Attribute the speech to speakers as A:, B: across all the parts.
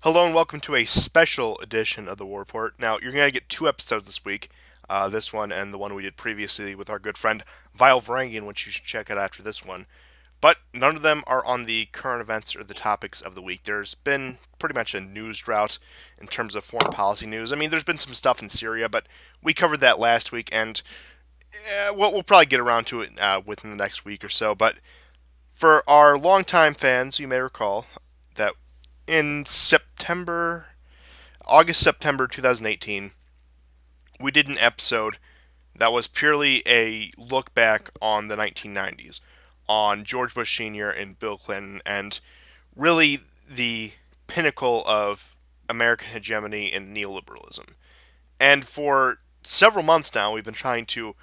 A: Hello and welcome to a special edition of the War Report. Now, you're going to get two episodes this week. This one and the one we did previously with our good friend Vile Varangian, which you should check out after this one. But none of them are on the current events or the topics of the week. There's been pretty much a news drought in terms of foreign policy news. I mean, there's been some stuff in Syria, but we covered that last week, and we'll probably get around to it within the next week or so. But for our longtime fans, you may recall that in August, September 2018, we did an episode that was purely a look back on the 1990s, on George Bush Sr. and Bill Clinton, and really the pinnacle of American hegemony and neoliberalism. And for several months now, we've been trying to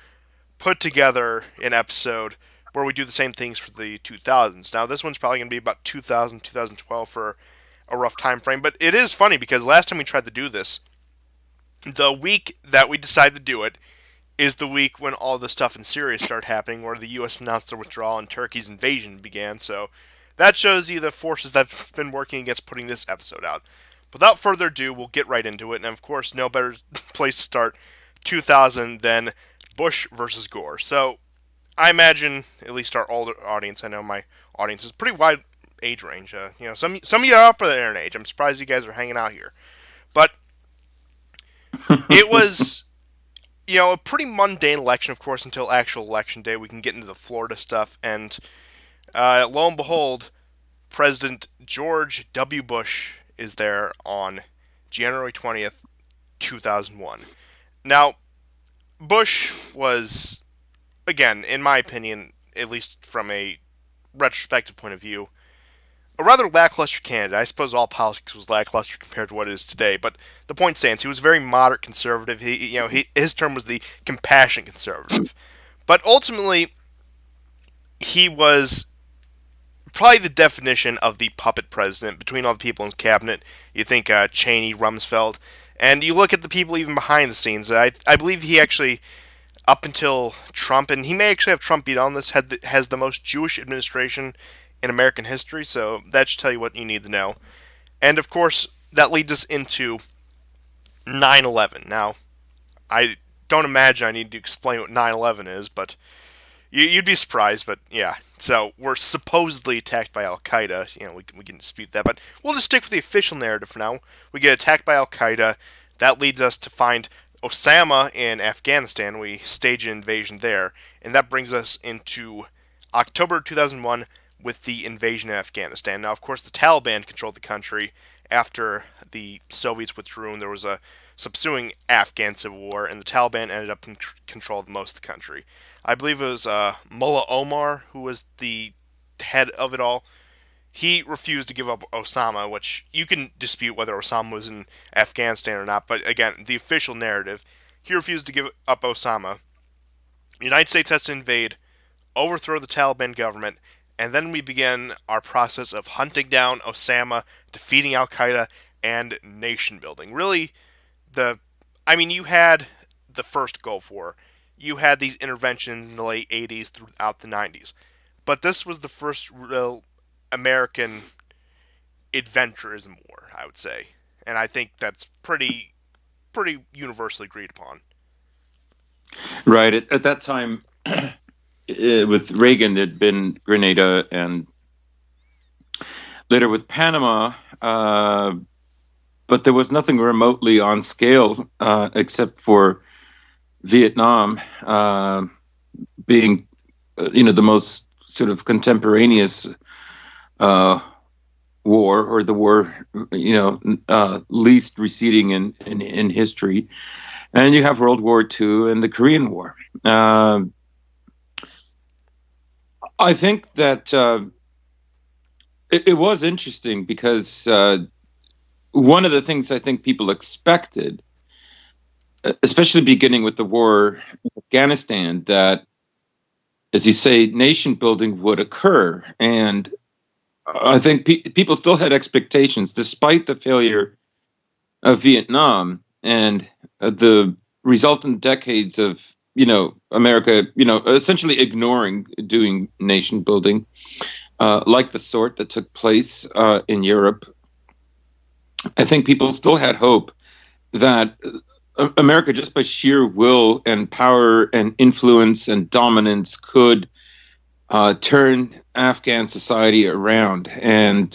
A: put together an episode where we do the same things for the 2000s. Now, this one's probably going to be about 2000, 2012 for a rough time frame, but it is funny because last time we tried to do this, the week that we decided to do it is the week when all the stuff in Syria started happening, where the U.S. announced their withdrawal and Turkey's invasion began. So that shows you the forces that have been working against putting this episode out. Without further ado, we'll get right into it. And of course, no better place to start 2000 than Bush versus Gore. So I imagine, at least our older audience, I know my audience is pretty wide age range. Some of you are up there in age. I'm surprised you guys are hanging out here. But it was a pretty mundane election, of course, until actual election day. We can get into the Florida stuff, and lo and behold, President George W. Bush is there on January 20th, 2001. Now, Bush was, again, in my opinion, at least from a retrospective point of view, a rather lackluster candidate. I suppose all politics was lackluster compared to what it is today, but the point stands. He was a very moderate conservative. His term was the compassionate conservative, but ultimately he was probably the definition of the puppet president between all the people in his cabinet. You think Cheney, Rumsfeld, and you look at the people even behind the scenes. I believe he actually, up until Trump, and he may actually have Trump beat on this, has the most Jewish administration in American history, so that should tell you what you need to know. And of course, that leads us into 9/11. Now, I don't imagine I need to explain what 9/11 is, but you'd be surprised. But yeah, so we're supposedly attacked by Al Qaeda. We can dispute that, but we'll just stick with the official narrative for now. We get attacked by Al Qaeda. That leads us to find Osama in Afghanistan. We stage an invasion there, and that brings us into October 2001 with the invasion of Afghanistan. Now, of course, the Taliban controlled the country after the Soviets withdrew, and there was a subsuing Afghan civil war, and the Taliban ended up controlled most of the country. I believe it was Mullah Omar who was the head of it all. He refused to give up Osama, which you can dispute whether Osama was in Afghanistan or not, but again, the official narrative, he refused to give up Osama. The United States has to invade, overthrow the Taliban government, and then we begin our process of hunting down Osama, defeating Al Qaeda, and nation building. Really, the I mean, you had the first Gulf War, you had these interventions in the late '80s throughout the '90s, but this was the first real American adventurism war, I would say, and I think that's pretty universally agreed upon.
B: Right. At that time, with Reagan, there'd been Grenada, and later with Panama, but there was nothing remotely on scale except for Vietnam being, the most sort of contemporaneous war, or the war, least receding in history. And you have World War II and the Korean War. I think that it was interesting because one of the things I think people expected, especially beginning with the war in Afghanistan, that, as you say, nation building would occur. And I think people still had expectations, despite the failure of Vietnam and the resultant decades of, America, essentially ignoring doing nation building, like the sort that took place in Europe I think people still had hope that America, just by sheer will and power and influence and dominance, could turn Afghan society around, and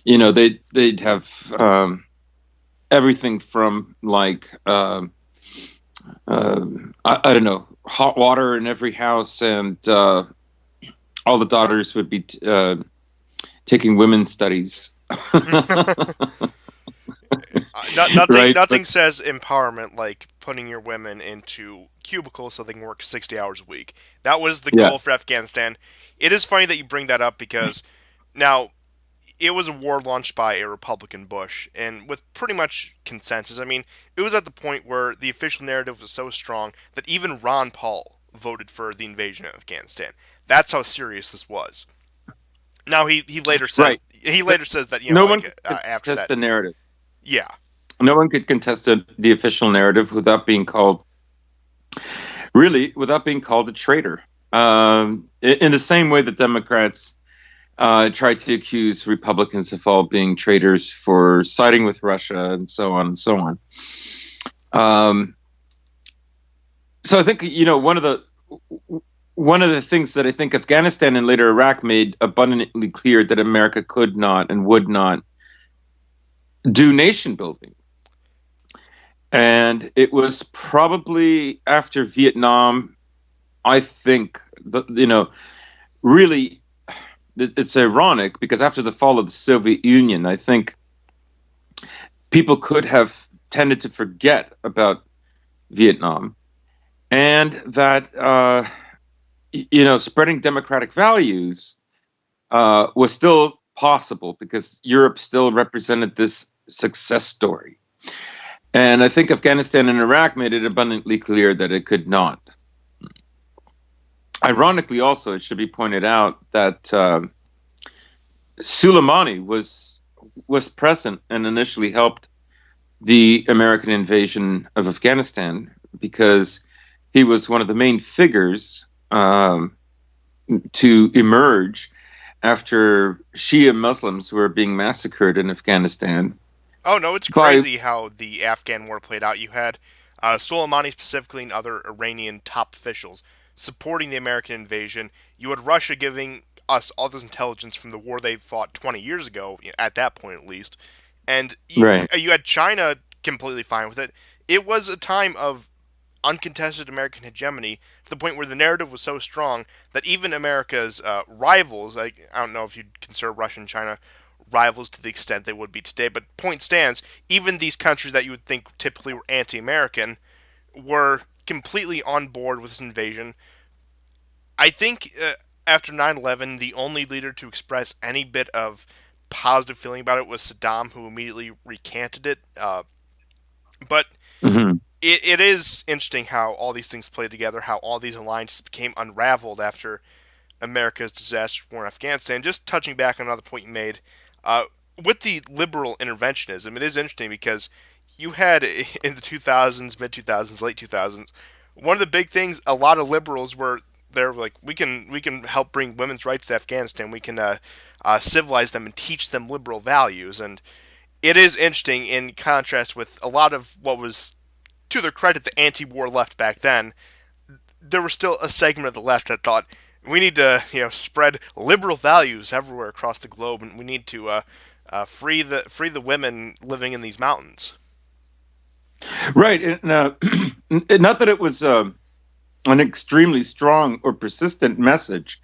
B: they'd have everything from like I don't know, hot water in every house, and all the daughters would be taking women's studies.
A: Nothing
B: Right, but
A: nothing says empowerment like putting your women into cubicles so they can work 60 hours a week. That was the
B: yeah,
A: goal for Afghanistan. It is funny that you bring that up because now it was a war launched by a Republican Bush and with pretty much consensus. I mean, it was at the point where the official narrative was so strong that even Ron Paul voted for the invasion of Afghanistan. That's how serious this was. Now he later says
B: right.
A: that
B: No one could
A: after
B: contest
A: that,
B: the narrative.
A: yeah.
B: No one could contest the official narrative without being called a traitor. In the same way that Democrats tried to accuse Republicans of all being traitors for siding with Russia and so on and so on. Um, so I think one of the things that I think Afghanistan and later Iraq made abundantly clear that America could not and would not do nation building. And it was probably after Vietnam, I think, really, it's ironic because after the fall of the Soviet Union, I think people could have tended to forget about Vietnam, and that spreading democratic values was still possible because Europe still represented this success story. And I think Afghanistan and Iraq made it abundantly clear that it could not. Ironically, also, it should be pointed out that Soleimani was present and initially helped the American invasion of Afghanistan because he was one of the main figures to emerge after Shia Muslims were being massacred in Afghanistan
A: Oh no, it's
B: by
A: crazy how the Afghan war played out. You had Soleimani specifically and other Iranian top officials supporting the American invasion. You had Russia giving us all this intelligence from the war they fought 20 years ago, at that point at least, and
B: right.
A: you had China completely fine with it. It was a time of uncontested American hegemony to the point where the narrative was so strong that even America's rivals, I don't know if you'd consider Russia and China rivals to the extent they would be today, but point stands, even these countries that you would think typically were anti American were completely on board with this invasion. I think after 9/11, the only leader to express any bit of positive feeling about it was Saddam, who immediately recanted it. But
B: Hmm.
A: it is interesting how all these things played together, how all these alliances became unraveled after America's disaster war in Afghanistan. Just touching back on another point you made, uh, with the liberal interventionism, it is interesting because you had in the 2000s, mid 2000s, late 2000s, one of the big things a lot of liberals were they're like we can help bring women's rights to Afghanistan. We can civilize them and teach them liberal values, and it is interesting in contrast with a lot of what was, to their credit, the anti-war left back then. There was still a segment of the left that thought we need to spread liberal values everywhere across the globe, and we need to free the women living in these mountains.
B: Right. And, not that it was an extremely strong or persistent message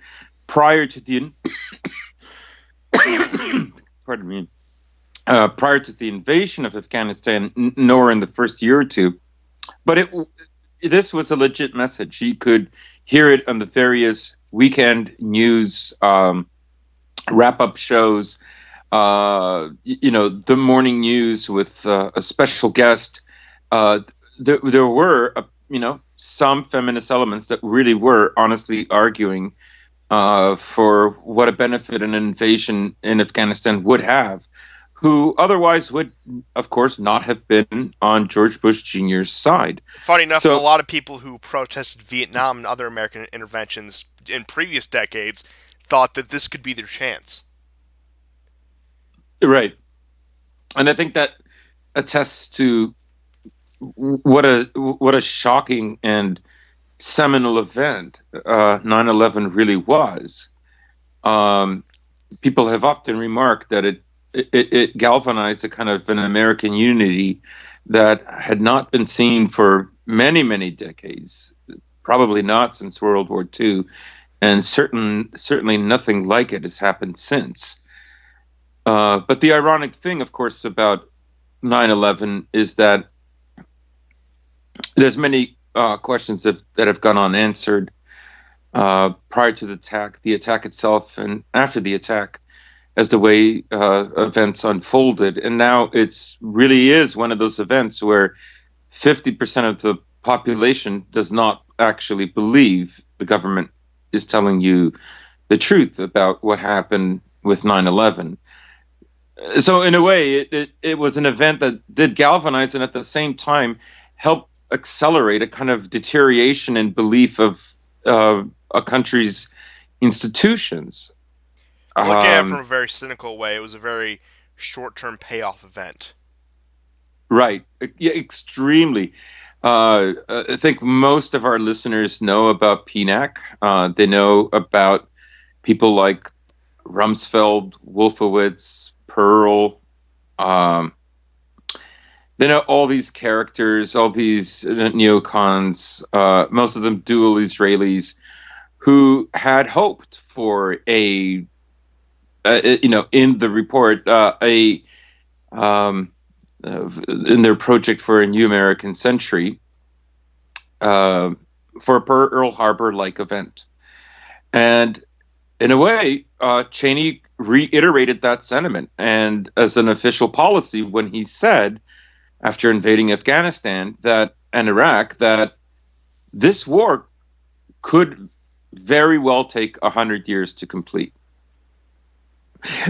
B: prior to the pardon me, prior to the invasion of Afghanistan, nor in the first year or two. But this was a legit message. You could hear it on the various weekend news wrap-up shows. The morning news with a special guest. There were, some feminist elements that really were honestly arguing for what a benefit an invasion in Afghanistan would have, who otherwise would, of course, not have been on George Bush Jr.'s side.
A: Funny enough, a
B: So,
A: lot of people who protested Vietnam and other American interventions in previous decades thought that this could be their chance.
B: right. And I think that attests to what a shocking and seminal event 9/11 really was. Um, People have often remarked that it galvanized a kind of an American unity that had not been seen for many decades, probably not since World War II, and certainly nothing like it has happened since. But the ironic thing, of course, about 9/11 is that there's many questions that have gone unanswered prior to the attack itself, and after the attack, as the way events unfolded. And now it's really is one of those events where 50% of the population does not actually believe the government is telling you the truth about what happened with 9/11. So in a way, it was an event that did galvanize and at the same time help accelerate a kind of deterioration in belief of a country's institutions.
A: Looking at it from
B: Um,
A: a very cynical way, it was a very short-term payoff event.
B: right. Yeah, extremely. I think most of our listeners know about PNAC. They know about people like Rumsfeld, Wolfowitz, Pearl. Um, they know all these characters, all these neocons, most of them dual Israelis, who had hoped for in the report, um, in their project for a new American century, uh, for a Pearl Harbor like event. And in a way, Cheney reiterated that sentiment. And as an official policy, when he said, after invading Afghanistan that and Iraq, that this war could very well take 100 years to complete.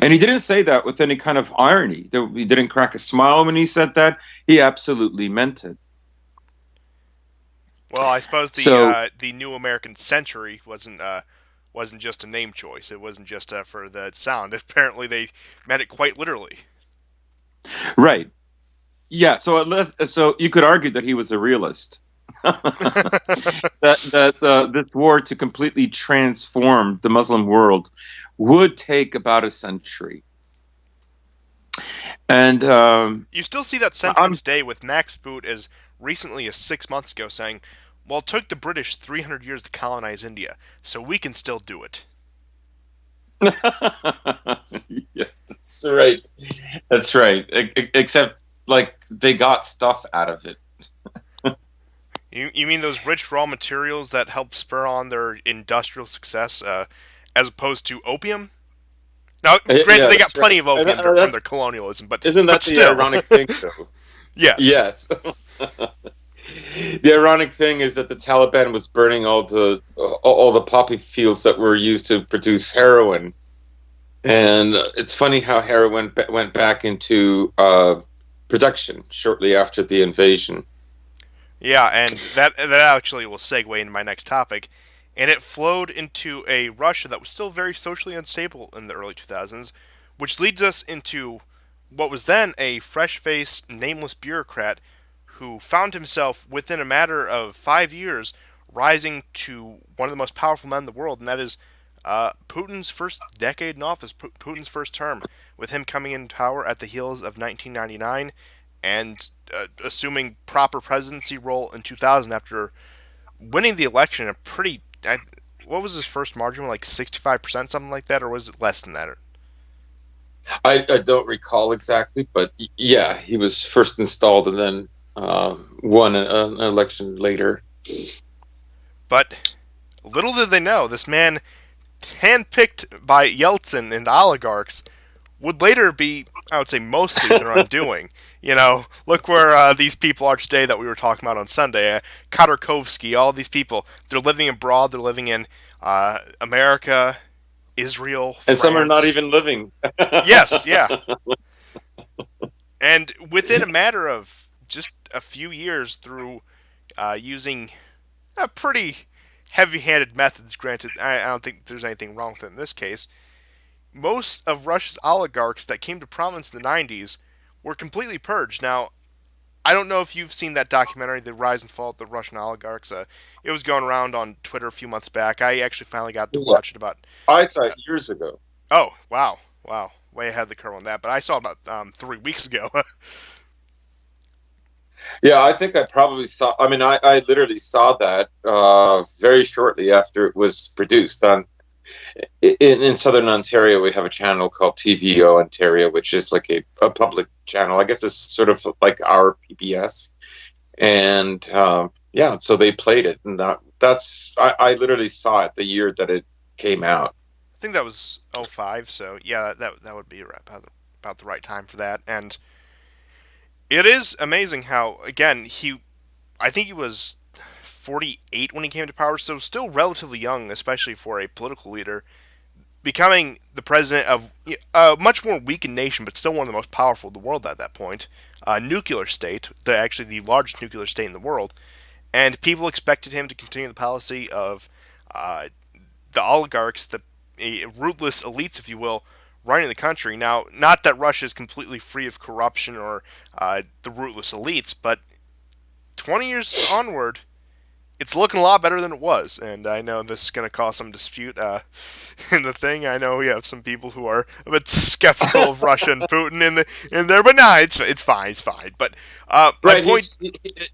B: And he didn't say that with any kind of irony. He didn't crack a smile when he said that. He absolutely meant it.
A: Well, I suppose
B: So,
A: the new American century wasn't just a name choice. It wasn't just for the sound. Apparently, they meant it quite literally.
B: right. Yeah. So you could argue that he was a realist. That this war to completely transform the Muslim world would take about a century. And
A: You still see that sentiment
B: I'm
A: today with Max Boot as recently as 6 months ago saying, "Well, it took the British 300 years to colonize India, so we can still do it."
B: yeah, that's right. That's right. Except like they got stuff out of it.
A: You mean those rich raw materials that helped spur on their industrial success, as opposed to opium? Now, granted,
B: Yeah,
A: they got
B: that's right.
A: plenty of
B: And
A: opium from their colonialism,
B: isn't
A: but
B: that the
A: still,
B: ironic thing, though?
A: yes.
B: Yes. The ironic thing is that the Taliban was burning all the poppy fields that were used to produce heroin, and it's funny how heroin went back into production shortly after the invasion.
A: Yeah, and that actually will segue into my next topic. And it flowed into a Russia that was still very socially unstable in the early 2000s, which leads us into what was then a fresh faced, nameless bureaucrat who found himself within a matter of 5 years rising to one of the most powerful men in the world, and that is Putin's first decade in office, Putin's first term, with him coming in power at the heels of 1999 and assuming proper presidency role in 2000 after winning the election. A pretty, what was his first margin, like 65%, something like that, or was it less than that?
B: I don't recall exactly, but yeah, he was first installed and then won an election later.
A: But little did they know, this man, handpicked by Yeltsin and oligarchs, would later be, I would say, mostly their undoing. Look where these people are today that we were talking about on Sunday. Khodorkovsky, all these people, they're living abroad. They're living in America, Israel,
B: And some are not
A: France.
B: even living.
A: Yes, yeah. And within a matter of just a few years, through using pretty heavy-handed methods, granted, I don't think there's anything wrong with it in this case, most of Russia's oligarchs that came to prominence in the 90s were completely purged. Now, I don't know if you've seen that documentary, The Rise and Fall of the Russian Oligarchs. It was going around on Twitter a few months back. I actually finally got to
B: Yeah,
A: watch it about.
B: I saw it years ago.
A: Oh, wow, wow, way ahead of the curve on that. But I saw it about 3 weeks ago.
B: Yeah, I think I probably saw. I mean, I literally saw that very shortly after it was produced. In Southern Ontario, we have a channel called TVO Ontario, which is like a public channel. I guess it's sort of like our PBS. And yeah, so they played it, and I literally saw it the year that it came out.
A: I think that was '05. So yeah, that would be about the right time for that. And it is amazing how, again, I think he was 48 when he came to power, so still relatively young, especially for a political leader, becoming the president of a much more weakened nation, but still one of the most powerful in the world at that point, a nuclear state, actually the largest nuclear state in the world, and people expected him to continue the policy of uh, the oligarchs, the rootless elites, if you will, running the country. Now, not that Russia is completely free of corruption or the rootless elites, but 20 years onward, it's looking a lot better than it was. And I know this is going to cause some dispute in the thing. I know we have some people who are a bit skeptical of Russia and Putin in there, but nah, it's fine, it's fine. But my
B: Right,
A: point,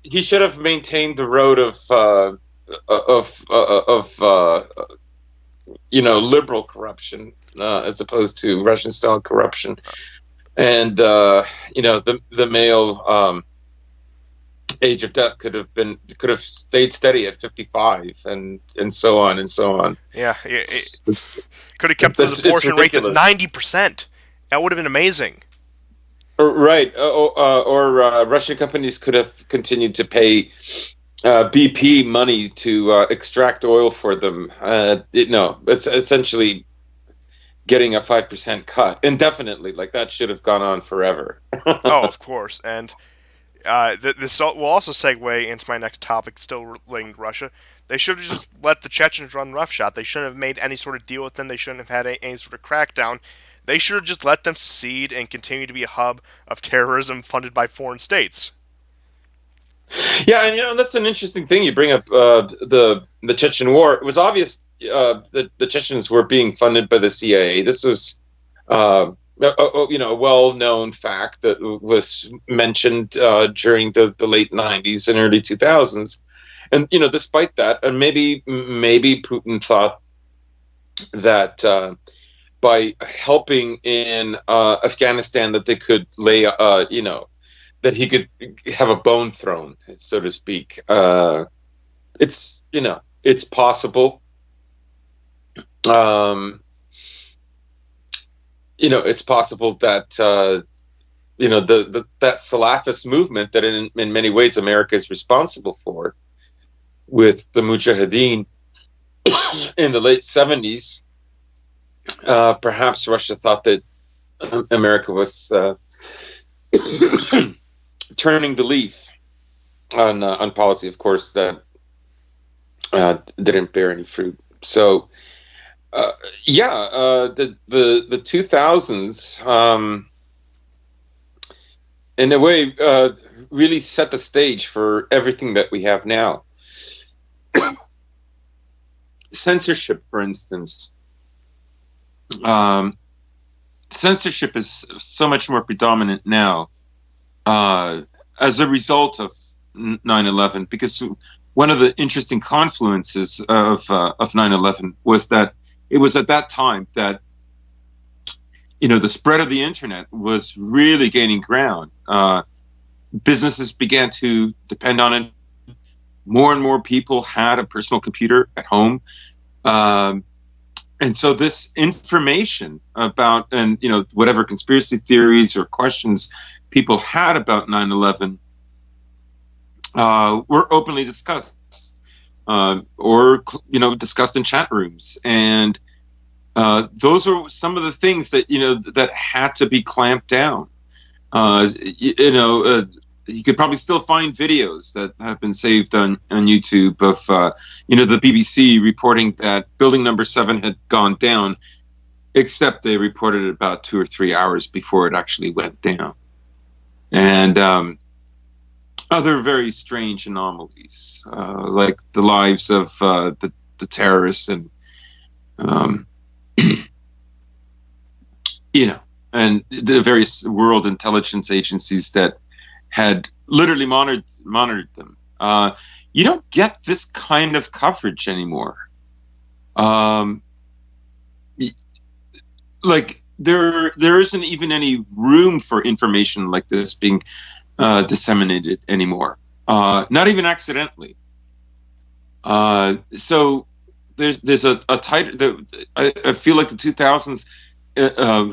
B: he should have maintained the road of liberal corruption as opposed to Russian style corruption, and the male age of death could have stayed steady at 55, and so on and so on.
A: yeah, it could have kept those abortion rates at 90%. That would have been amazing.
B: Right, or Russian companies could have continued to pay BP money to extract oil for them. It's essentially getting a 5% cut indefinitely. Like that should have gone on forever.
A: Oh, of course. And this will also segue into my next topic, still relating to Russia. They should have just let the Chechens run roughshod. They shouldn't have made any sort of deal with them. They shouldn't have had any sort of crackdown. They should have just let them secede and continue to be a hub of terrorism funded by foreign states.
B: Yeah, and that's an interesting thing. You bring up the Chechen War. It was obvious that the Chechens were being funded by the CIA. This was a well-known fact that was mentioned during the late '90s and early 2000s. And despite that, and maybe Putin thought that by helping in Afghanistan, that they could lay that he could have a bone thrown, so to speak. It's possible. It's possible that that Salafist movement that in many ways America is responsible for, with the Mujahideen in the late '70s. Perhaps Russia thought that America was turning the leaf on policy, of course, that didn't bear any fruit. So, the 2000s, in a way, really set the stage for everything that we have now. Censorship, for instance. Censorship is so much more predominant now as a result of 9/11, because one of the interesting confluences of 9/11 was that it was at that time that the spread of the internet was really gaining ground. Businesses began to depend on it. More and more people had a personal computer at home. And so this information about, and whatever conspiracy theories or questions people had about 9/11 were openly discussed, or discussed in chat rooms, and those are some of the things that that had to be clamped down. You could probably still find videos that have been saved on YouTube of the BBC reporting that building number 7 had gone down, except they reported it about 2 or 3 hours before it actually went down. and other very strange anomalies, like the lives of the terrorists and um, you know, and the various world intelligence agencies that had literally monitored them. You don't get this kind of coverage anymore. Um, like there isn't even any room for information like this being disseminated anymore. Not even accidentally. So there's a tight. I feel like the 2000s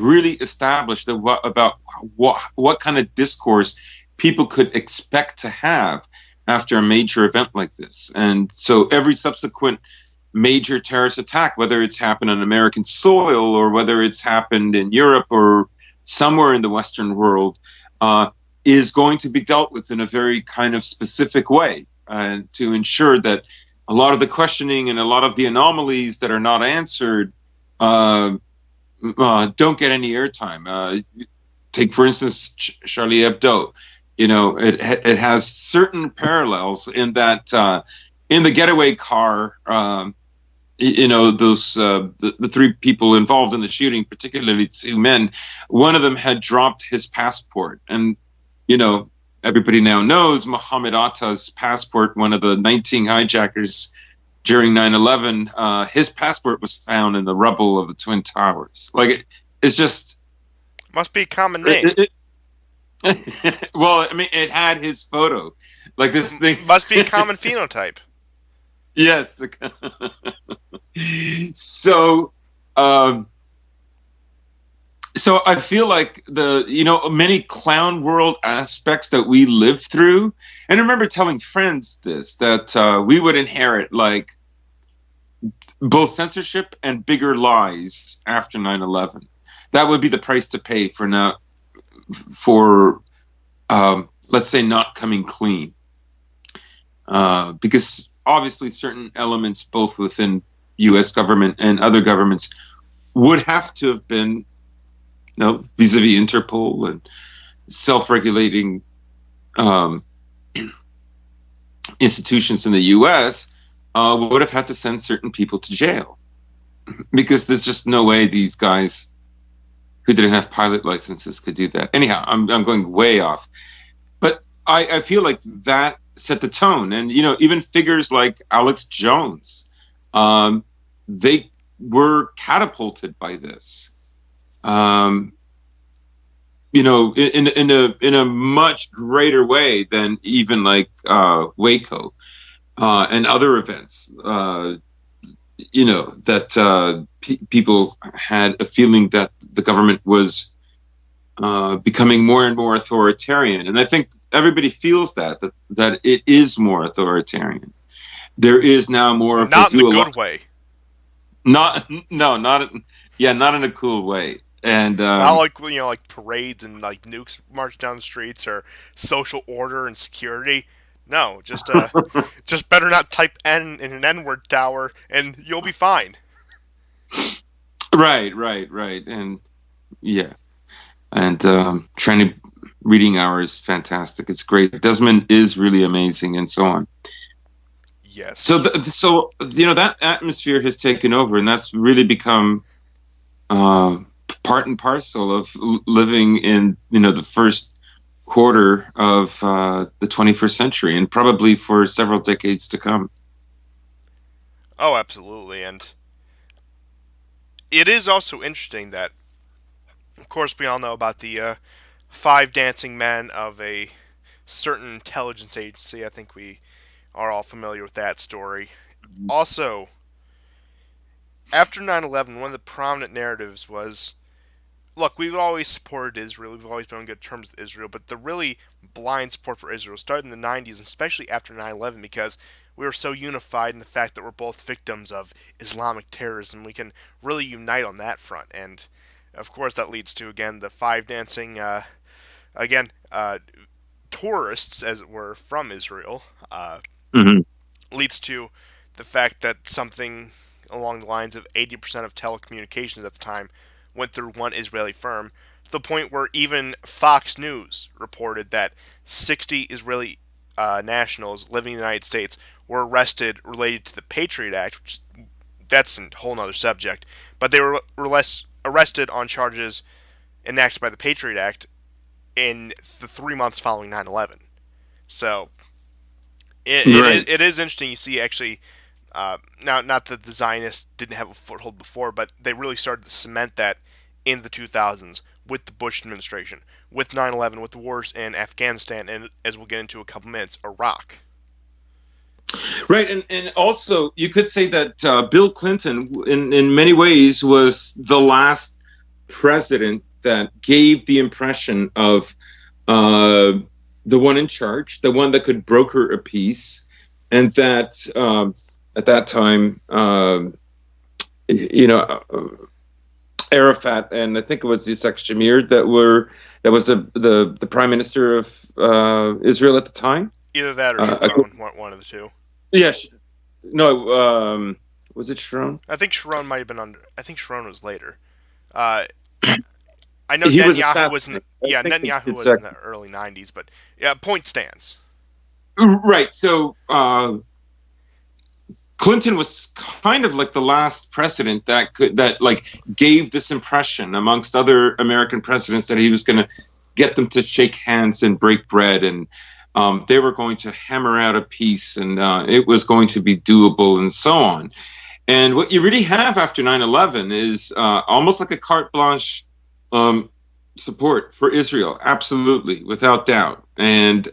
B: really established about what kind of discourse people could expect to have after a major event like this, and so every subsequent major terrorist attack, whether it's happened on American soil or whether it's happened in Europe or somewhere in the Western world, is going to be dealt with in a very kind of specific way, to ensure that a lot of the questioning and a lot of the anomalies that are not answered don't get any airtime. Take, for instance, Charlie Hebdo. It has certain parallels in that in the getaway car, those the three people involved in the shooting, particularly two men, one of them had dropped his passport, and everybody now knows Mohammed Atta's passport, one of the 19 hijackers during 9/11, his passport was found in the rubble of the Twin Towers. Like, it's just
A: Must be a common name.
B: well, I mean, it had his photo, like this thing.
A: Must be a common phenotype.
B: Yes. So, um, so I feel like many clown world aspects that we lived through, and I remember telling friends this, that we would inherit like both censorship and bigger lies after 9/11. That would be the price to pay for let's say, not coming clean, because obviously certain elements both within U.S. government and other governments would have to have been, vis-a-vis Interpol and self-regulating institutions in the U.S., would have had to send certain people to jail, because there's just no way these guys who didn't have pilot licenses could do that. Anyhow, I'm going way off, but I feel like that set the tone, and even figures like Alex Jones, they were catapulted by this. In a much greater way than even like Waco and other events. That people had a feeling that the government was becoming more and more authoritarian, and I think everybody feels that it is more authoritarian. There is now more of
A: not in a good way.
B: Not in a cool way. And
A: not like like parades and like nukes march down the streets or social order and security. No, just better not type N in an N-word tower and you'll be fine.
B: Right, and yeah, and training reading hour is fantastic. It's great. Desmond is really amazing, and so on.
A: Yes.
B: So that atmosphere has taken over, and that's really become part and parcel of living in the first quarter of the 21st century, and probably for several decades to come.
A: Oh, absolutely, and it is also interesting that, of course, we all know about the 5 dancing men of a certain intelligence agency. I think we are all familiar with that story. Also, after 9/11, one of the prominent narratives was, look, we've always supported Israel. We've always been on good terms with Israel. But the really blind support for Israel started in the 90s, especially after 9/11, because we were so unified in the fact that we're both victims of Islamic terrorism. We can really unite on that front. And, of course, that leads to, again, the 5 dancing, tourists, as it were, from Israel.
B: Mm-hmm.
A: Leads to the fact that something along the lines of 80% of telecommunications at the time went through one Israeli firm. the point where even Fox News reported that 60 Israeli nationals living in the United States were arrested related to the Patriot Act, which that's a whole other subject. But they were less arrested on charges enacted by the Patriot Act in the 3 months following 9/11. So
B: Right.
A: it is interesting. You see, actually, now not that the Zionists didn't have a foothold before, but they really started to cement that in the 2000s with the Bush administration, with 9/11, with the wars in Afghanistan, and as we'll get into a couple minutes, Iraq.
B: Right, and also you could say that Bill Clinton, in many ways, was the last president that gave the impression of uh, the one in charge, the one that could broker a peace, and that at that time, you know, Arafat and I think it was Yitzhak Shamir that was the prime minister of Israel at the time.
A: Either that or
B: Uh,
A: Sharon, one of the two.
B: yes, no, was it Sharon?
A: I think Sharon might have been under. I think Sharon was later. Uh, I know
B: He was
A: Netanyahu was in.
B: assassinated. I
A: Yeah,
B: think
A: Netanyahu
B: it's
A: was in the early '90s, but yeah, point stands.
B: right. So Clinton was kind of like the last president that like gave this impression amongst other American presidents that he was going to get them to shake hands and break bread, and they were going to hammer out a peace, and it was going to be doable, and so on. And what you really have after 9/11 is almost like a carte blanche um, support for Israel, absolutely, without doubt. And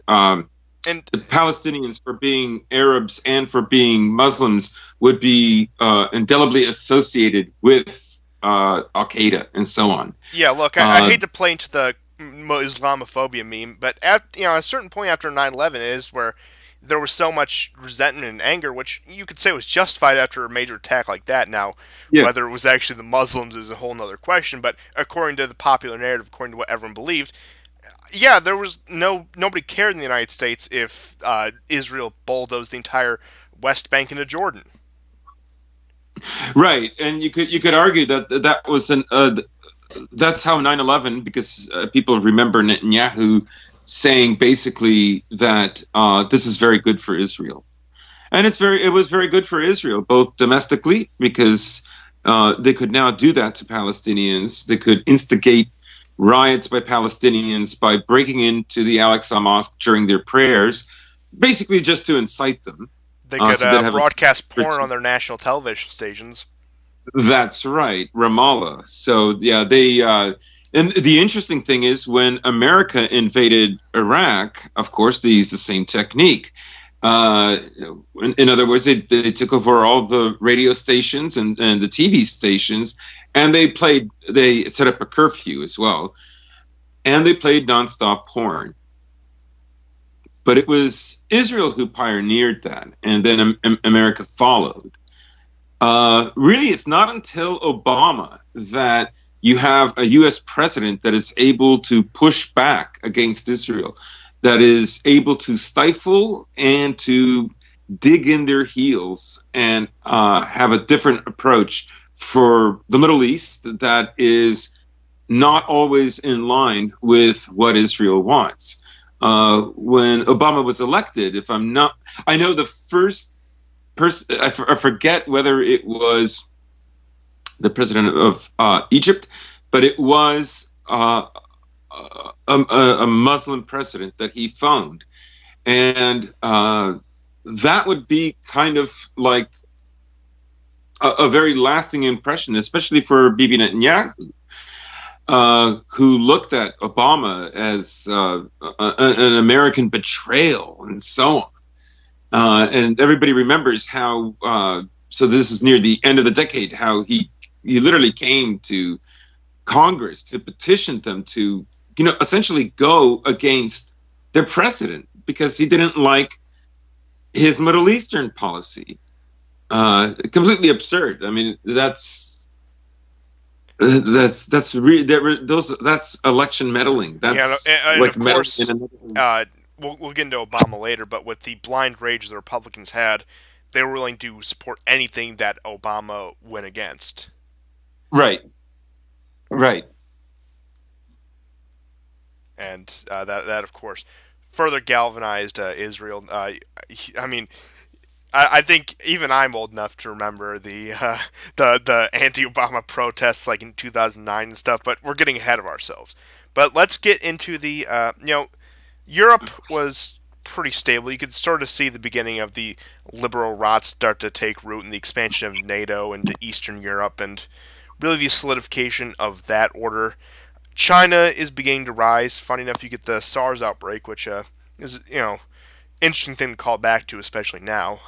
A: And
B: the Palestinians, for being Arabs and for being Muslims, would be indelibly associated with Al Qaeda and so on.
A: yeah, look, I
B: Uh,
A: hate to play into the Islamophobia meme, but at a certain point after 9/11 is where there was so much resentment and anger, which you could say was justified after a major attack like that. Now,
B: yeah,
A: whether it was actually the Muslims is a whole other question, but according to the popular narrative, according to what everyone believed, yeah, there was nobody cared in the United States if Israel bulldozed the entire West Bank into Jordan.
B: right. And you could argue that that was an that's how 9/11, because people remember Netanyahu saying basically that this is very good for Israel. And it was very good for Israel, both domestically, because they could now do that to Palestinians. They could instigate riots by Palestinians by breaking into the Al-Aqsa Mosque during their prayers, basically just to incite them.
A: They could
B: So they'd have a.
A: broadcast porn on their national television stations.
B: That's right, Ramallah. So yeah, they. And the interesting thing is, when America invaded Iraq, of course, they used the same technique. Uh, in other words, they took over all the radio stations and the TV stations, and they set up a curfew as well, and they played nonstop porn. But it was Israel who pioneered that, and then America followed. Really, it's not until Obama that you have a U.S. president that is able to push back against Israel, that is able to stifle and to dig in their heels and have a different approach for the Middle East that is not always in line with what Israel wants. When Obama was elected, if I'm not, I know the first person, I forget whether it was the president of Egypt, but it was a Muslim president that he found. And that would be kind of like a very lasting impression, especially for Bibi Netanyahu, who looked at Obama as an American betrayal and so on. And everybody remembers how, so this is near the end of the decade, how he literally came to Congress to petition them to, essentially go against their president because he didn't like his Middle Eastern policy. Completely absurd. I mean, that's election meddling. That's
A: And
B: like
A: of
B: meddling
A: course,
B: in another.
A: we'll get into Obama later, but with the blind rage the Republicans had, they were willing to support anything that Obama went against.
B: Right, right.
A: and that of course further galvanized Israel. I mean, I think even I'm old enough to remember the anti-Obama protests like in 2009 and stuff. But we're getting ahead of ourselves. But let's get into the Europe was pretty stable. You could sort of see the beginning of the liberal rot start to take root in the expansion of NATO into Eastern Europe and really the solidification of that order. China is beginning to rise. Funny enough, you get the SARS outbreak, which is interesting thing to call back to, especially now.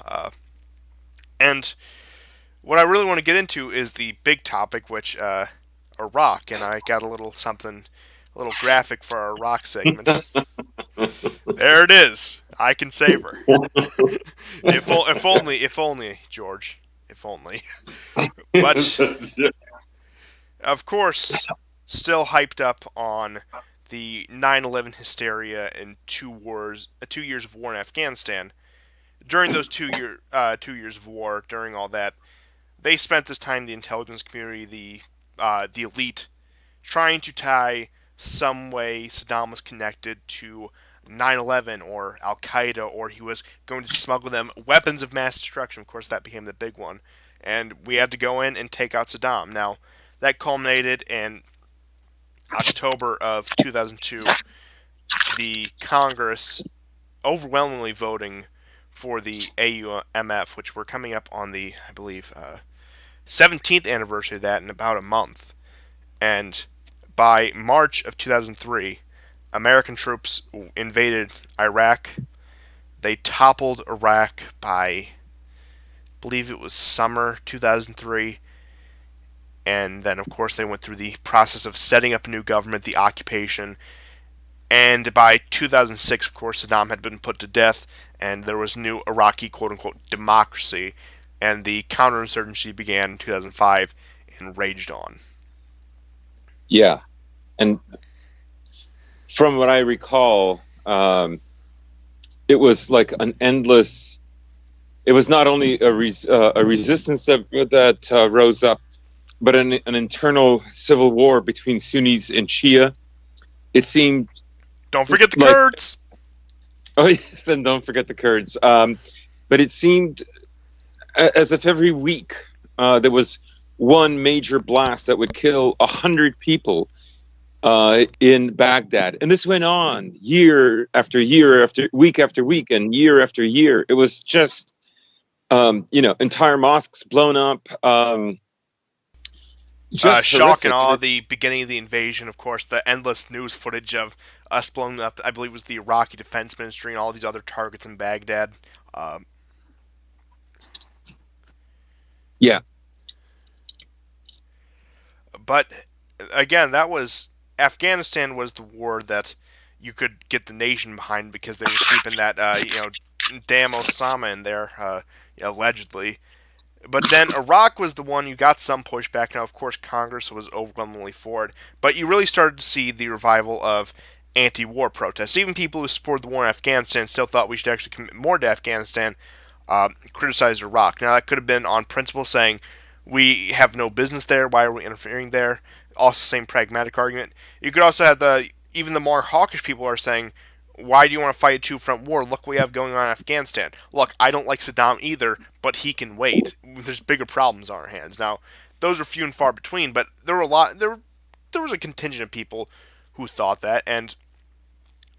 A: And what I really want to get into is the big topic, which Iraq, and I got a little something, a little graphic for our Iraq segment. There it is. I can save her. If only, George, if only. But of course, still hyped up on the 9/11 hysteria and 2 years of war in Afghanistan. During those 2 years of war, during all that, they spent this time, the intelligence community, the elite, trying to tie some way Saddam was connected to 9/11 or Al Qaeda, or he was going to smuggle them weapons of mass destruction. Of course, that became the big one, and we had to go in and take out Saddam. Now, that culminated in October of 2002, the Congress overwhelmingly voting for the AUMF, which we're coming up on the, I believe, 17th anniversary of that in about a month. And by March of 2003, American troops invaded Iraq. They toppled Iraq by, I believe it was summer 2003. And then, of course, they went through the process of setting up a new government, the occupation. And by 2006, of course, Saddam had been put to death, and there was new Iraqi quote unquote democracy. And the counterinsurgency began in 2005 and raged on.
B: Yeah, and from what I recall, it was like an endless. It was not only a resistance that rose up, but an internal civil war between Sunnis and Shia. It seemed.
A: Don't forget the Kurds.
B: Oh yes, and don't forget the Kurds. But it seemed as if every week there was one major blast that would kill 100 people in Baghdad, and this went on year after year, after week, and year after year. It was just, entire mosques blown up.
A: Shock and awe, the beginning of the invasion, of course, the endless news footage of us blowing up, I believe it was the Iraqi Defense Ministry and all these other targets in Baghdad.
B: Yeah.
A: But, again, Afghanistan was the war that you could get the nation behind because they were keeping that, damn Osama in there, allegedly. But then Iraq was the one you got some pushback. Now, of course, Congress was overwhelmingly for it. But you really started to see the revival of anti-war protests. Even people who supported the war in Afghanistan still thought we should actually commit more to Afghanistan, criticized Iraq. Now, that could have been on principle, saying we have no business there. Why are we interfering there? Also, same pragmatic argument. You could also have even the more hawkish people are saying, why do you want to fight a two-front war? Look what we have going on in Afghanistan. Look, I don't like Saddam either, but he can wait. There's bigger problems on our hands. Now, those are few and far between, but there were a lot. There was a contingent of people who thought that, and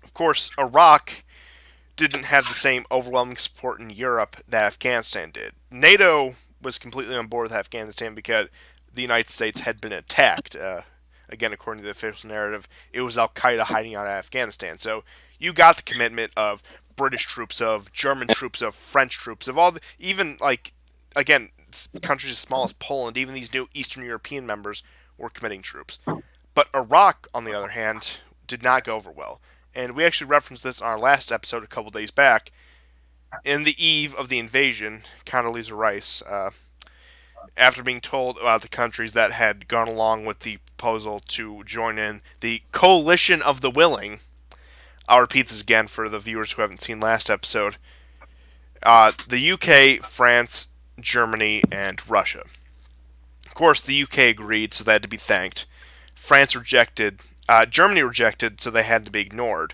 A: of course, Iraq didn't have the same overwhelming support in Europe that Afghanistan did. NATO was completely on board with Afghanistan because the United States had been attacked. Again, according to the official narrative, it was Al Qaeda hiding out of Afghanistan. So you got the commitment of British troops, of German troops, of French troops, of all, even again, countries as small as Poland, even these new Eastern European members were committing troops. But Iraq, on the other hand, did not go over well. And we actually referenced this in our last episode a couple days back. In the eve of the invasion, Condoleezza Rice, after being told about the countries that had gone along with the proposal to join in the Coalition of the Willing, I'll repeat this again for the viewers who haven't seen last episode. The UK, France, Germany, and Russia. Of course, the UK agreed, so they had to be thanked. France rejected Germany rejected, so they had to be ignored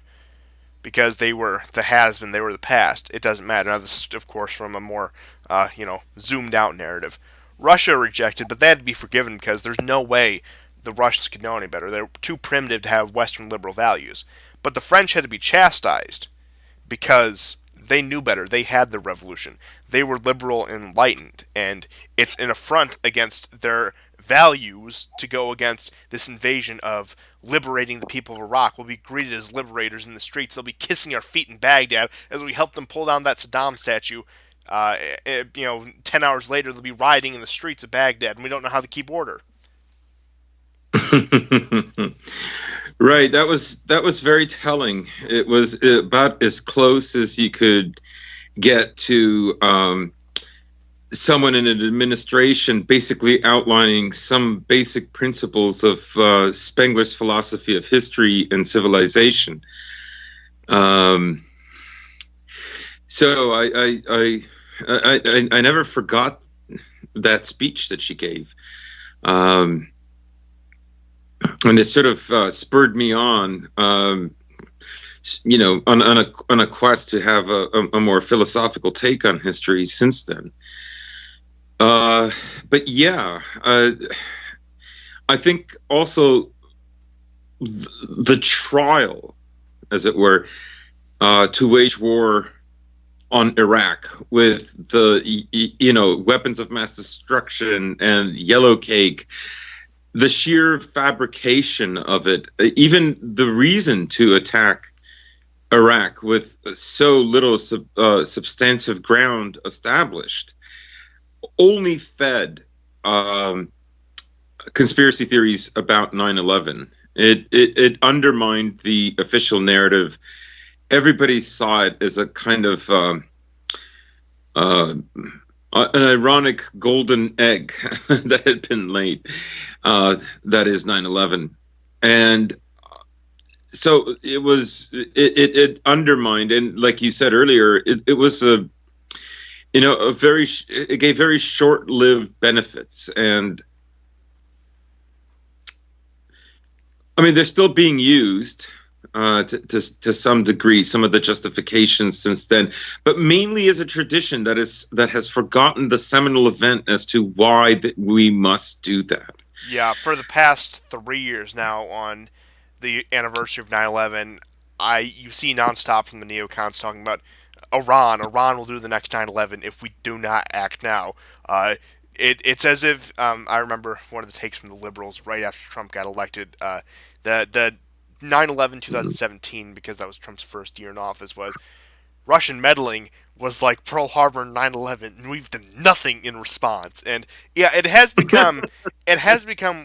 A: because they were the has-been, they were the past. It doesn't matter. Now, this is, of course, from a more, zoomed-out narrative. Russia rejected, but they had to be forgiven because there's no way the Russians could know any better. They're too primitive to have Western liberal values. But the French had to be chastised because they knew better. They had the revolution. They were liberal and enlightened, and it's an affront against their values to go against this invasion of liberating the people of Iraq. We'll be greeted as liberators in the streets. They'll be kissing our feet in Baghdad as we help them pull down that Saddam statue. 10 hours later, they'll be rioting in the streets of Baghdad, and we don't know how to keep order.
B: Right. That was very telling. It was about as close as you could get to someone in an administration basically outlining some basic principles of Spengler's philosophy of history and civilization. So I never forgot that speech that she gave. And it sort of spurred me on, on a quest to have a more philosophical take on history since then. But yeah, I think also the trial, as it were, to wage war on Iraq with the weapons of mass destruction and yellow cake. The sheer fabrication of it, even the reason to attack Iraq with so little substantive ground established, only fed conspiracy theories about 9/11. It undermined the official narrative. Everybody saw it as a kind of an ironic golden egg that had been laid. That is 9/11, and so it undermined, and like you said earlier, it was it gave very short-lived benefits, and I mean they're still being used to some degree, some of the justifications since then, but mainly as a tradition that has forgotten the seminal event as to why that we must do that.
A: Yeah, for the past 3 years now, on the anniversary of 9/11, you see nonstop from the neocons talking about Iran will do the next 9/11 if we do not act now. It's as if I remember one of the takes from the liberals right after Trump got elected. The 9/11 2017, because that was Trump's first year in office, was Russian meddling was like Pearl Harbor and 9/11, and we've done nothing in response. And yeah, it has become.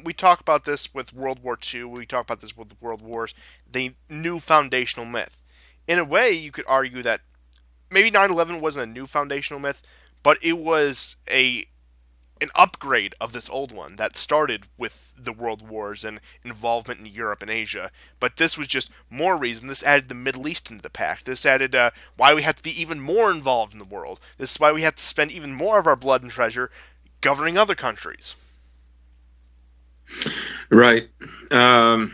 A: We talk about this with World War II. We talk about this with the World Wars. The new foundational myth. In a way, you could argue that maybe 9/11 wasn't a new foundational myth, but it was an upgrade of this old one that started with the World Wars and involvement in Europe and Asia. But this was just more reason. This added the Middle East into the pact. This added why we have to be even more involved in the world. This is why we have to spend even more of our blood and treasure governing other countries.
B: Right. Yeah,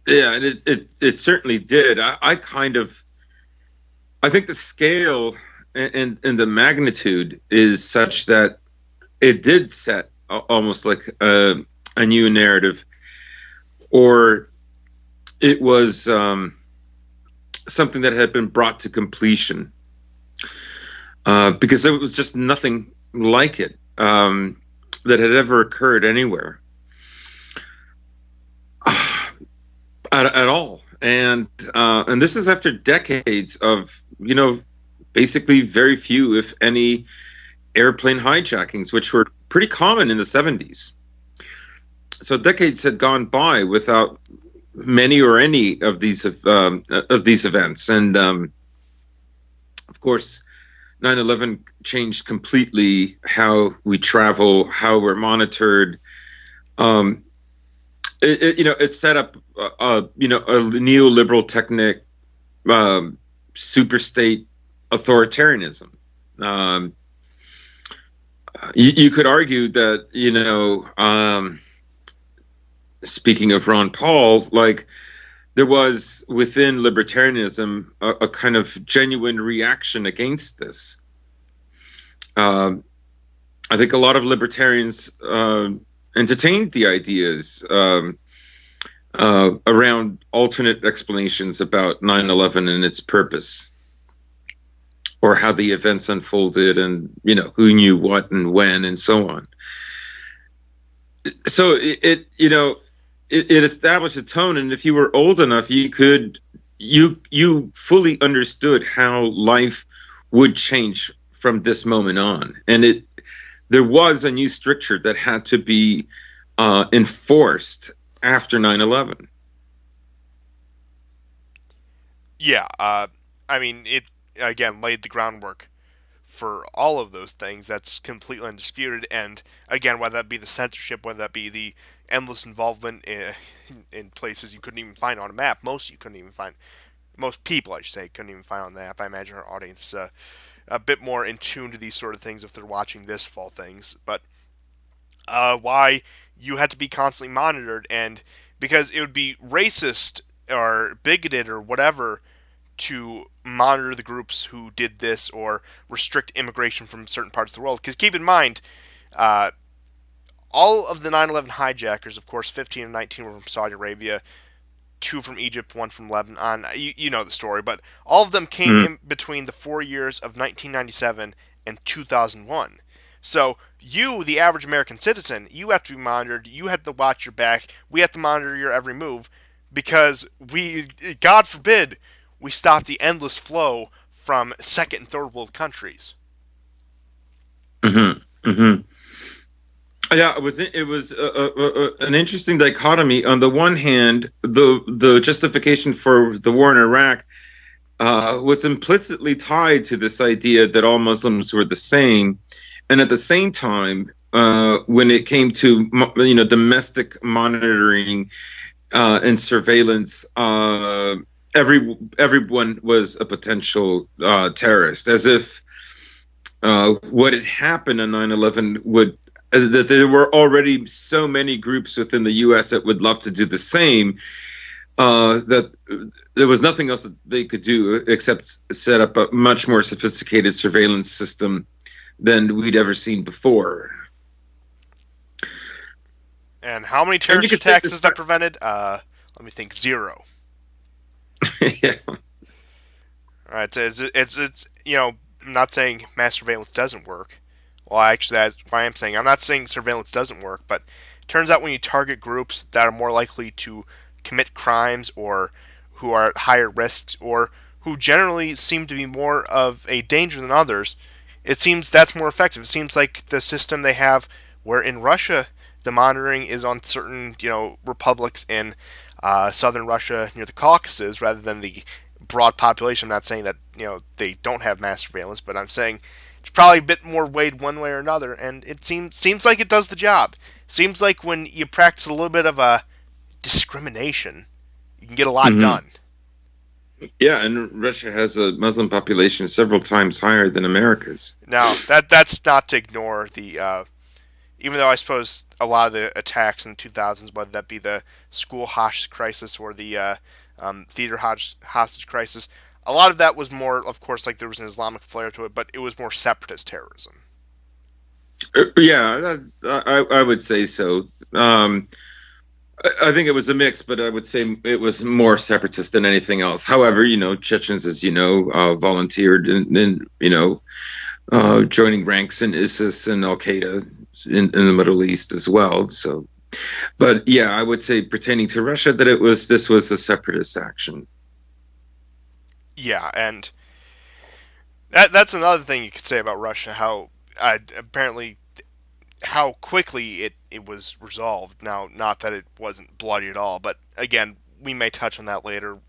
B: it certainly did. I think the scale and the magnitude is such that it did set almost like a new narrative, or it was something that had been brought to completion, because there was just nothing like it that had ever occurred anywhere at all. And this is after decades of basically very few, if any, airplane hijackings, which were pretty common in the 70s. So decades had gone by without many or any of these events, and of course, 9/11 changed completely how we travel, how we're monitored. It set up a neoliberal technique, superstate authoritarianism. You could argue that speaking of Ron Paul, like there was within libertarianism a kind of genuine reaction against this. Um, I think a lot of libertarians entertained the ideas around alternate explanations about 9/11 and its purpose, or how the events unfolded, and who knew what and when, and so on. So it established a tone, and if you were old enough, you fully understood how life would change from this moment on, and there was a new stricture that had to be enforced after 9/11.
A: Yeah, I mean, it again laid the groundwork for all of those things. That's completely undisputed. And again, whether that be the censorship, whether that be the endless involvement in places you couldn't even find on a map, most people, I should say, couldn't even find on the map. I imagine our audience a bit more in tune to these sort of things if they're watching this fall things. But why you had to be constantly monitored, and because it would be racist or bigoted or whatever to monitor the groups who did this or restrict immigration from certain parts of the world. Because keep in mind, uh, all of the 9/11 hijackers, of course, 15 and 19 were from Saudi Arabia, two from Egypt, one from Lebanon. You know the story, but all of them came
B: Mm.
A: in between the 4 years of 1997 and 2001. So you, the average American citizen, you have to be monitored. You have to watch your back. We have to monitor your every move because God forbid, we stop the endless flow from second and third world countries.
B: Hmm. Hmm. Yeah, it was an interesting dichotomy. On the one hand, the justification for the war in Iraq was implicitly tied to this idea that all Muslims were the same, and at the same time, when it came to domestic monitoring and surveillance, everyone was a potential terrorist, as if what had happened on 9/11 would that there were already so many groups within the U.S. that would love to do the same, that there was nothing else that they could do except set up a much more sophisticated surveillance system than we'd ever seen before.
A: And how many
B: And you
A: terrorist
B: could take
A: attacks
B: this.
A: has that prevented? Let me think. Zero.
B: Yeah.
A: All right, so it's I'm not saying mass surveillance doesn't work. Well, actually, that's why I'm saying I'm not saying surveillance doesn't work, but it turns out when you target groups that are more likely to commit crimes or who are at higher risks or who generally seem to be more of a danger than others, it seems that's more effective. It seems like the system they have, where in Russia the monitoring is on certain republics in southern Russia near the Caucasus rather than the broad population. I'm not saying that they don't have mass surveillance, but I'm saying it's probably a bit more weighed one way or another, and it seems like it does the job. Seems like when you practice a little bit of a discrimination, you can get a lot
B: Hmm.
A: done.
B: Yeah, and Russia has a Muslim population several times higher than America's.
A: Now that's not to ignore the even though I suppose a lot of the attacks in the 2000s, whether that be the school hostage crisis or the theater hostage crisis, a lot of that was more, of course, like there was an Islamic flair to it, but it was more separatist terrorism.
B: Yeah, I would say so. I think it was a mix, but I would say it was more separatist than anything else. However, Chechens, as volunteered in joining ranks in ISIS and Al Qaeda in the Middle East as well. So, but yeah, I would say pertaining to Russia that this was a separatist action.
A: Yeah, and that's another thing you could say about Russia. How apparently how quickly it was resolved. Now, not that it wasn't bloody at all, but again, we may touch on that later.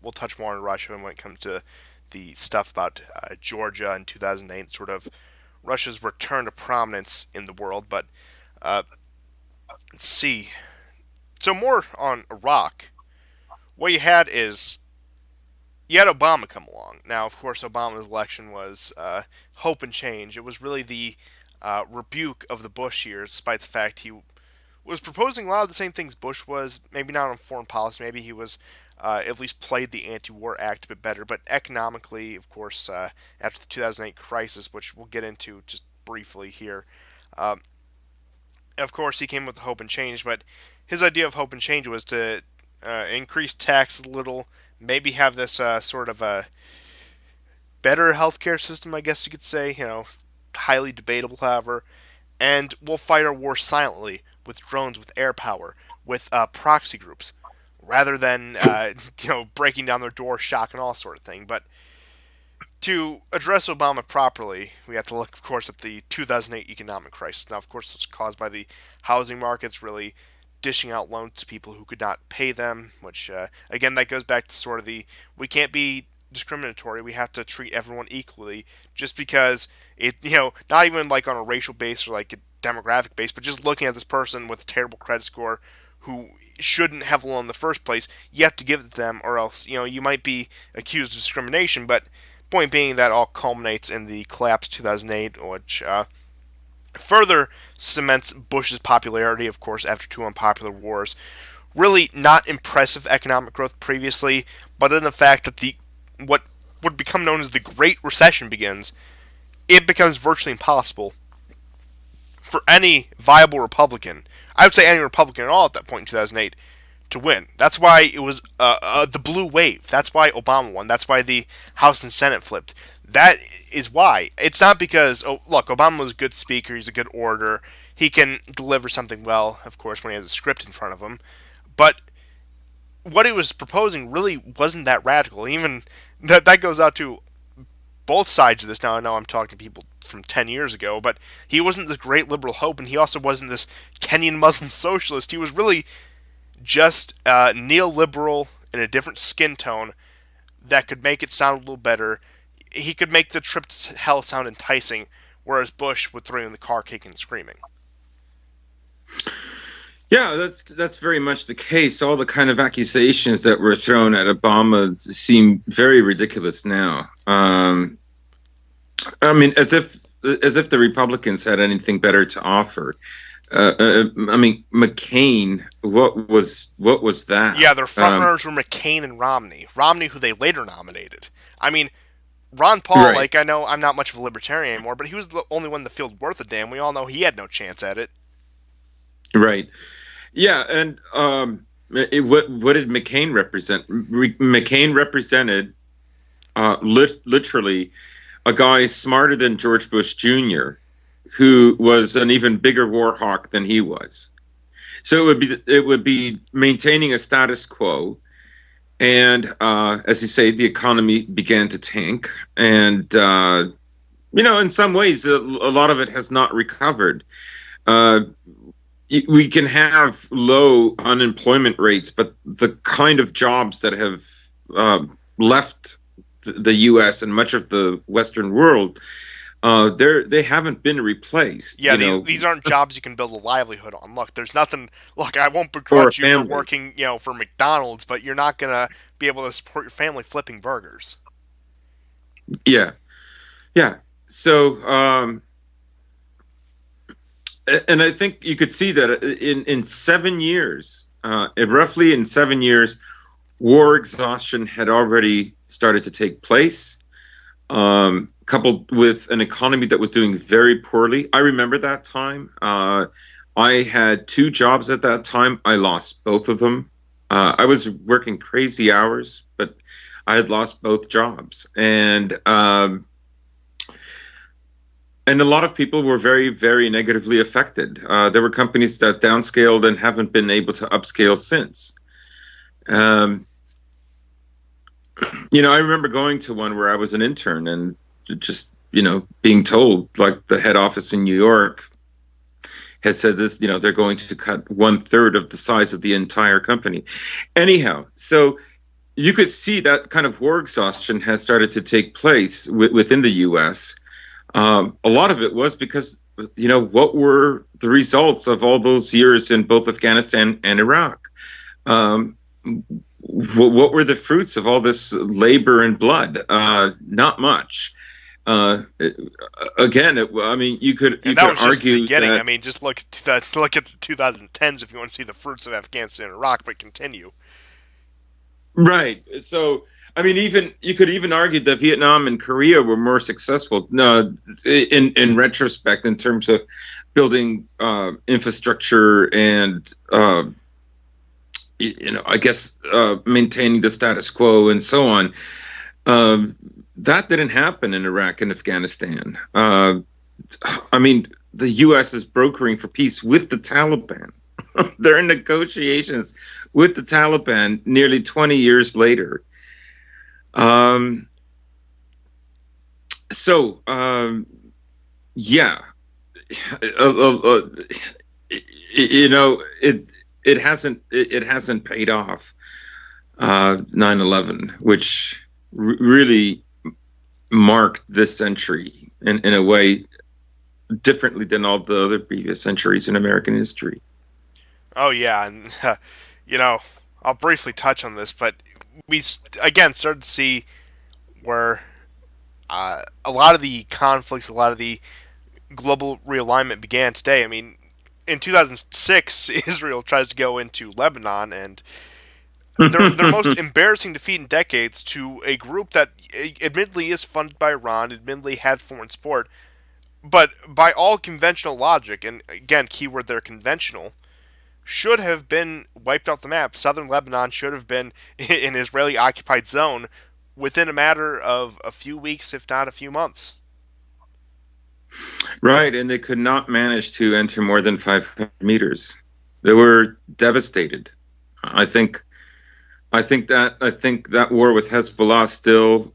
A: We'll touch more on Russia when it comes to the stuff about Georgia in 2008, sort of Russia's return to prominence in the world. But uh, let's see. So more on Iraq. What you had is you had Obama come along. Now, of course, Obama's election was hope and change. It was really the rebuke of the Bush years, despite the fact he was proposing a lot of the same things Bush was. Maybe not on foreign policy. Maybe he was at least played the anti-war act a bit better. But economically, of course, after the 2008 crisis, which we'll get into just briefly here, uh, of course, he came with hope and change. But his idea of hope and change was to increase taxes a little, maybe have this sort of a better healthcare system, I guess you could say. Highly debatable, however. And we'll fight our war silently with drones, with air power, with proxy groups, rather than breaking down their door, shock, and all sort of thing. But to address Obama properly, we have to look, of course, at the 2008 economic crisis. Now, of course, it's caused by the housing markets really dishing out loans to people who could not pay them, which, again, that goes back to sort of we can't be discriminatory. We have to treat everyone equally just because not even like on a racial base or like a demographic base, but just looking at this person with a terrible credit score who shouldn't have a loan in the first place, you have to give it to them, or else, you might be accused of discrimination. But point being, that all culminates in the collapse of 2008, which further cements Bush's popularity, of course, after two unpopular wars. Really not impressive economic growth previously, but then the fact that what would become known as the Great Recession begins, it becomes virtually impossible for any viable Republican, I would say any Republican at all at that point in 2008, to win. That's why it was the blue wave. That's why Obama won. That's why the House and Senate flipped. That is why. It's not because, look, Obama was a good speaker, he's a good orator, he can deliver something well, of course, when he has a script in front of him. But what he was proposing really wasn't that radical. Even that goes out to both sides of this. Now, I know I'm talking to people from 10 years ago, but he wasn't this great liberal hope, and he also wasn't this Kenyan Muslim socialist. He was really just neoliberal in a different skin tone that could make it sound a little better. He could make the trip to hell sound enticing, whereas Bush would throw you in the car kicking and screaming.
B: Yeah, that's very much the case. All the kind of accusations that were thrown at Obama seem very ridiculous now. I mean, as if the Republicans had anything better to offer. I mean, McCain. What was that?
A: Yeah, their frontrunners were McCain and Romney. Romney, who they later nominated. I mean, Ron Paul.
B: Right.
A: I know I'm not much of a libertarian anymore, but he was the only one in the field worth a damn. We all know he had no chance at it.
B: Right. Yeah, and what did McCain represent? McCain represented literally a guy smarter than George Bush Jr., who was an even bigger war hawk than he was. So it would be maintaining a status quo, and as you say, the economy began to tank, and in some ways, a lot of it has not recovered. We can have low unemployment rates, but the kind of jobs that have left the U.S. and much of the Western world, they haven't been replaced.
A: Yeah, these aren't jobs you can build a livelihood on. Look, there's nothing. Look, I won't begrudge you for working, for McDonald's, but you're not gonna be able to support your family flipping burgers.
B: Yeah. So. And I think you could see that in 7 years, roughly in 7 years, war exhaustion had already started to take place, coupled with an economy that was doing very poorly. I remember that time. I had 2 jobs at that time. I lost both of them. I was working crazy hours, but I had lost both jobs. And a lot of people were very, very negatively affected. There were companies that downscaled and haven't been able to upscale since. I remember going to one where I was an intern and just, being told, like, the head office in New York has said this, they're going to cut 1/3 of the size of the entire company. Anyhow, so you could see that kind of war exhaustion has started to take place within the U.S., a lot of it was because, what were the results of all those years in both Afghanistan and Iraq? What were the fruits of all this labor and blood? Not much. Again, I mean, you could
A: And that was just the
B: argue
A: beginning. I
B: that.
A: mean, just look at the 2010s if you want to see the fruits of Afghanistan and Iraq. But continue.
B: Right. So, I mean, even you could even argue that Vietnam and Korea were more successful. In retrospect, in terms of building infrastructure and I guess maintaining the status quo and so on. That didn't happen in Iraq and Afghanistan. I mean, the U.S. is brokering for peace with the Taliban. They're in negotiations with the Taliban nearly 20 years later. Yeah, it hasn't paid off. 9/11, which really marked this century in a way differently than all the other previous centuries in American history.
A: Oh yeah, and I'll briefly touch on this, but we again started to see where a lot of the conflicts, a lot of the global realignment began today. I mean, in 2006, Israel tries to go into Lebanon, and their most embarrassing defeat in decades to a group that admittedly is funded by Iran, admittedly had foreign support, but by all conventional logic, and again, keyword there, conventional, should have been wiped off the map. Southern Lebanon should have been an Israeli occupied zone within a matter of a few weeks, if not a few months.
B: Right, and they could not manage to enter more than 500 meters. They were devastated. I think that war with Hezbollah still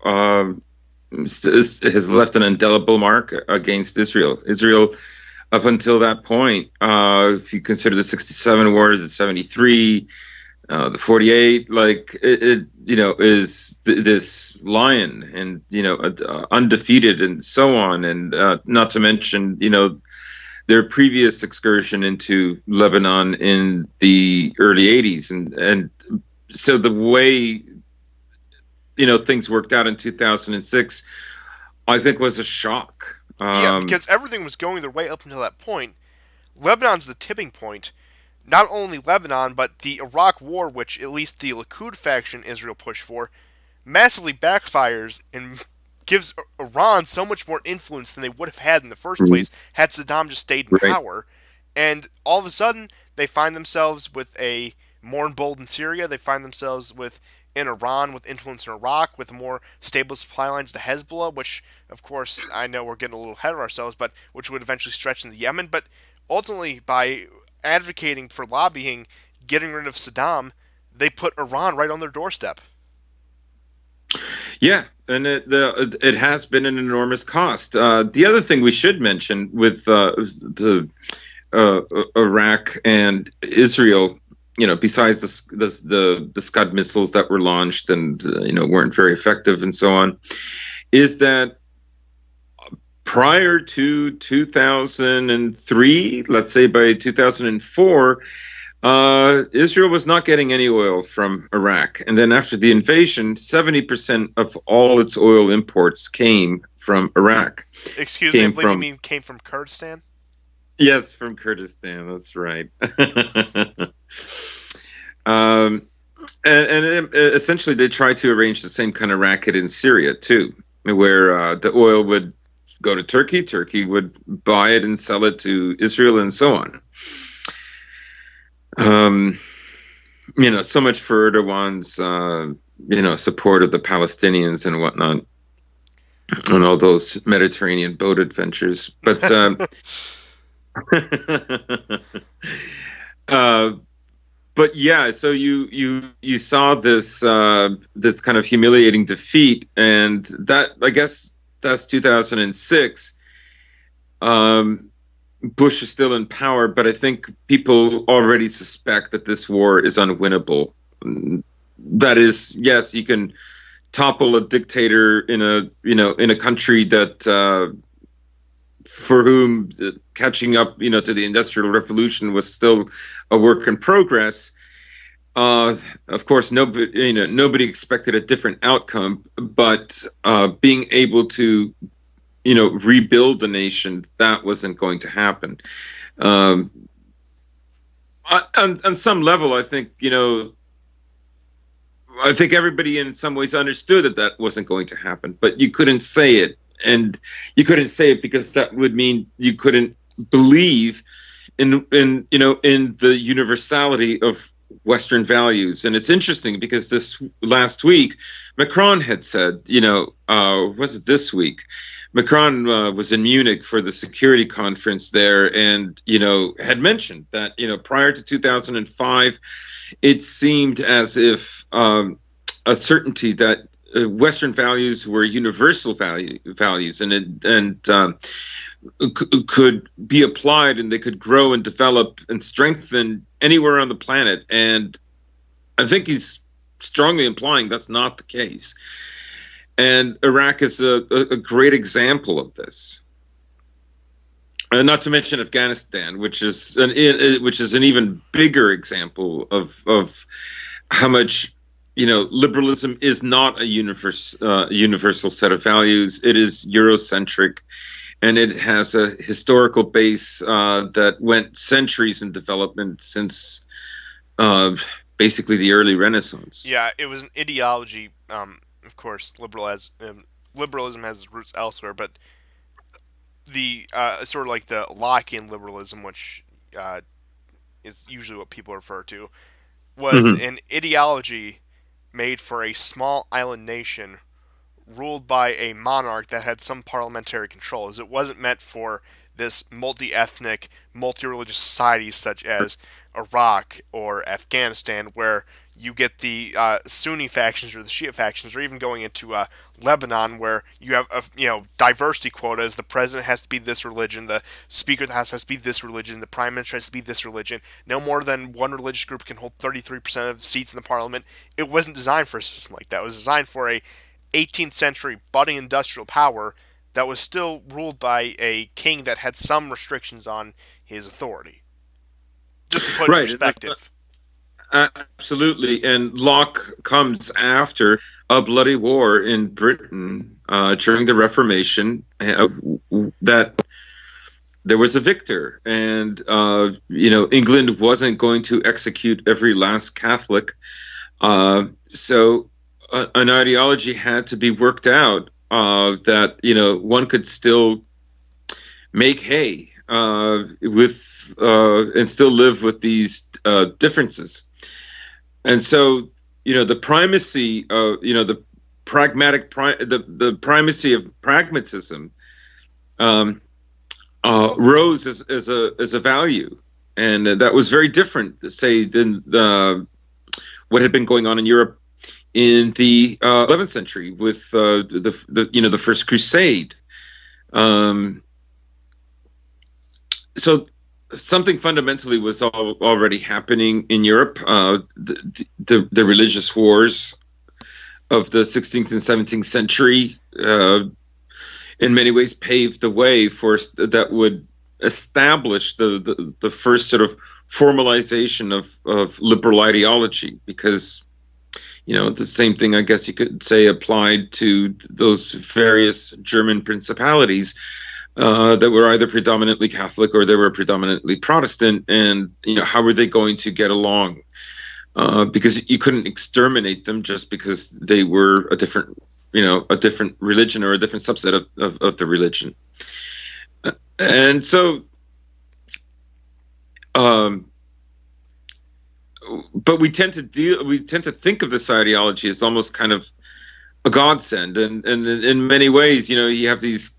B: has left an indelible mark against Israel. Israel, up until that point, if you consider the 67 wars, the 73, the 48, like it is this lion and undefeated and so on, and not to mention their previous excursion into Lebanon in the early 80s, and so the way things worked out in 2006, I think, was a shock.
A: Yeah, because everything was going their way up until that point. Lebanon's the tipping point. Not only Lebanon, but the Iraq War, which at least the Likud faction Israel pushed for, massively backfires and gives Iran so much more influence than they would have had in the first place had Saddam just stayed in
B: Right.
A: power. And all of a sudden, they find themselves with a more emboldened Syria. They find themselves with in Iran with influence in Iraq, with more stable supply lines to Hezbollah, which, of course, I know we're getting a little ahead of ourselves, but which would eventually stretch into Yemen. But ultimately, by advocating for lobbying, getting rid of Saddam, they put Iran right on their doorstep.
B: Yeah, and it has been an enormous cost. The other thing we should mention with the Iraq and Israel, besides the Scud missiles that were launched and weren't very effective and so on, is that prior to 2003, let's say by 2004, Israel was not getting any oil from Iraq. And then after the invasion, 70% of all its oil imports came from Iraq.
A: Excuse me, what do you mean came from Kurdistan?
B: Yes, from Kurdistan. That's right. And essentially, they tried to arrange the same kind of racket in Syria, too, where the oil would go to Turkey. Turkey would buy it and sell it to Israel and so on. So much for Erdogan's, support of the Palestinians and whatnot, and all those Mediterranean boat adventures. But, but yeah, so you saw this this kind of humiliating defeat, and that, I guess, that's 2006. Bush is still in power, but I think people already suspect that this war is unwinnable. That is, yes, you can topple a dictator in a country that for whom catching up to the Industrial Revolution was still a work in progress. Of course, nobody expected a different outcome, but being able to rebuild a nation, that wasn't going to happen. On some level, I think, I think everybody in some ways understood that that wasn't going to happen, but you couldn't say it. And you couldn't say it because that would mean you couldn't believe in the universality of Western values. And it's interesting because this last week, Macron had said, was it this week? Macron was in Munich for the security conference there, and had mentioned that prior to 2005, it seemed as if a certainty that Western values were universal values, and could be applied, and they could grow and develop and strengthen anywhere on the planet. And I think he's strongly implying that's not the case. And Iraq is a great example of this. Not to mention Afghanistan, which is an even bigger example of how much liberalism is not a universal set of values. It is Eurocentric, and it has a historical base that went centuries in development since basically the early Renaissance.
A: Yeah, it was an ideology. Of course, liberalism has its roots elsewhere, but the sort of like the Lockean liberalism, which is usually what people refer to, was
B: Mm-hmm.
A: an ideology made for a small island nation ruled by a monarch that had some parliamentary controls. It wasn't meant for this multi-ethnic, multi-religious societies such as Iraq or Afghanistan, where you get the Sunni factions or the Shia factions, or even going into Lebanon, where you have diversity quotas. The president has to be this religion, the Speaker of the House has to be this religion, the Prime Minister has to be this religion. No more than one religious group can hold 33% of seats in the Parliament. It wasn't designed for a system like that. It was designed for a 18th century budding industrial power that was still ruled by a king that had some restrictions on his authority. Just to put it in
B: Right.
A: perspective.
B: Absolutely. And Locke comes after a bloody war in Britain during the Reformation, that there was a victor, and England wasn't going to execute every last Catholic. So an ideology had to be worked out that one could still make hay with and still live with these differences. And so, the primacy of, the primacy of pragmatism rose as a value, and that was very different, say, than what had been going on in Europe in the 11th century with the First Crusade. So something fundamentally was already happening in Europe. The religious wars of the 16th and 17th century, in many ways, paved the way for that would establish the first sort of formalization of liberal ideology, because the same thing, I guess you could say, applied to those various German principalities that were either predominantly Catholic or they were predominantly Protestant. And how were they going to get along? Because you couldn't exterminate them just because they were a different religion or a different subset of the religion. And so, but we tend to think of this ideology as almost kind of a godsend, and in many ways, you have these,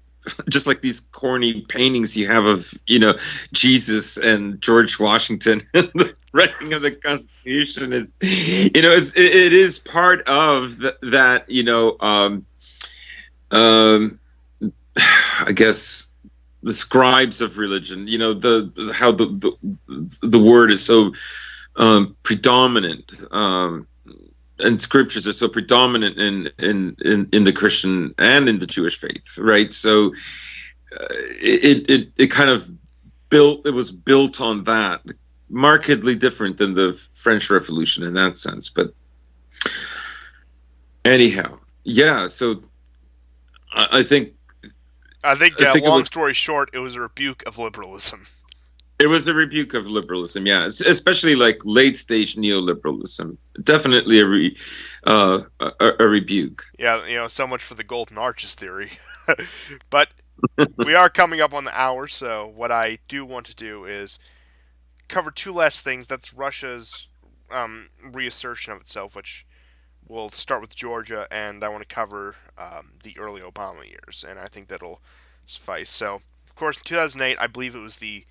B: just like these corny paintings you have of Jesus and George Washington and the writing of the Constitution. It is part of that I guess the scribes of religion, how the word is so predominant, and scriptures are so predominant in the Christian and in the Jewish faith, right? So it kind of was built on that, markedly different than the French Revolution in that sense. But anyhow, yeah. So I think
A: I think,
B: I think
A: long story short, it was a rebuke of liberalism.
B: it was a rebuke of liberalism, yeah, especially like late stage neoliberalism. Definitely a rebuke.
A: Yeah, so much for the Golden Arches theory. But we are coming up on the hour, so what I do want to do is cover two last things. That's Russia's reassertion of itself, which we'll start with Georgia, and I want to cover the early Obama years, and I think that'll suffice. So, of course, in 2008, I believe it was the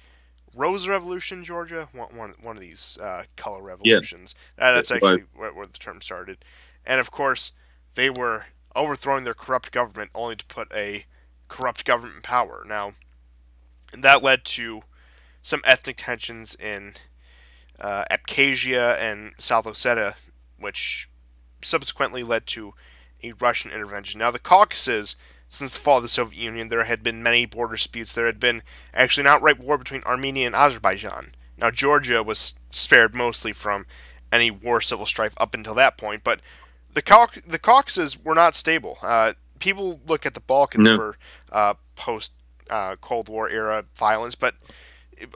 A: Rose Revolution in Georgia, one of these color
B: Yeah,
A: revolutions. That's
B: but
A: actually where the term started. And of course, they were overthrowing their corrupt government only to put a corrupt government in power. Now, that led to some ethnic tensions in Abkhazia and South Ossetia, which subsequently led to a Russian intervention. Now, the Caucasus, since the fall of the Soviet Union, there had been many border disputes. There had been actually an outright war between Armenia and Azerbaijan. Now, Georgia was spared mostly from any war civil strife up until that point, but the Caucasus were not stable. People look at the Balkans
B: no,
A: for post Cold War era violence, but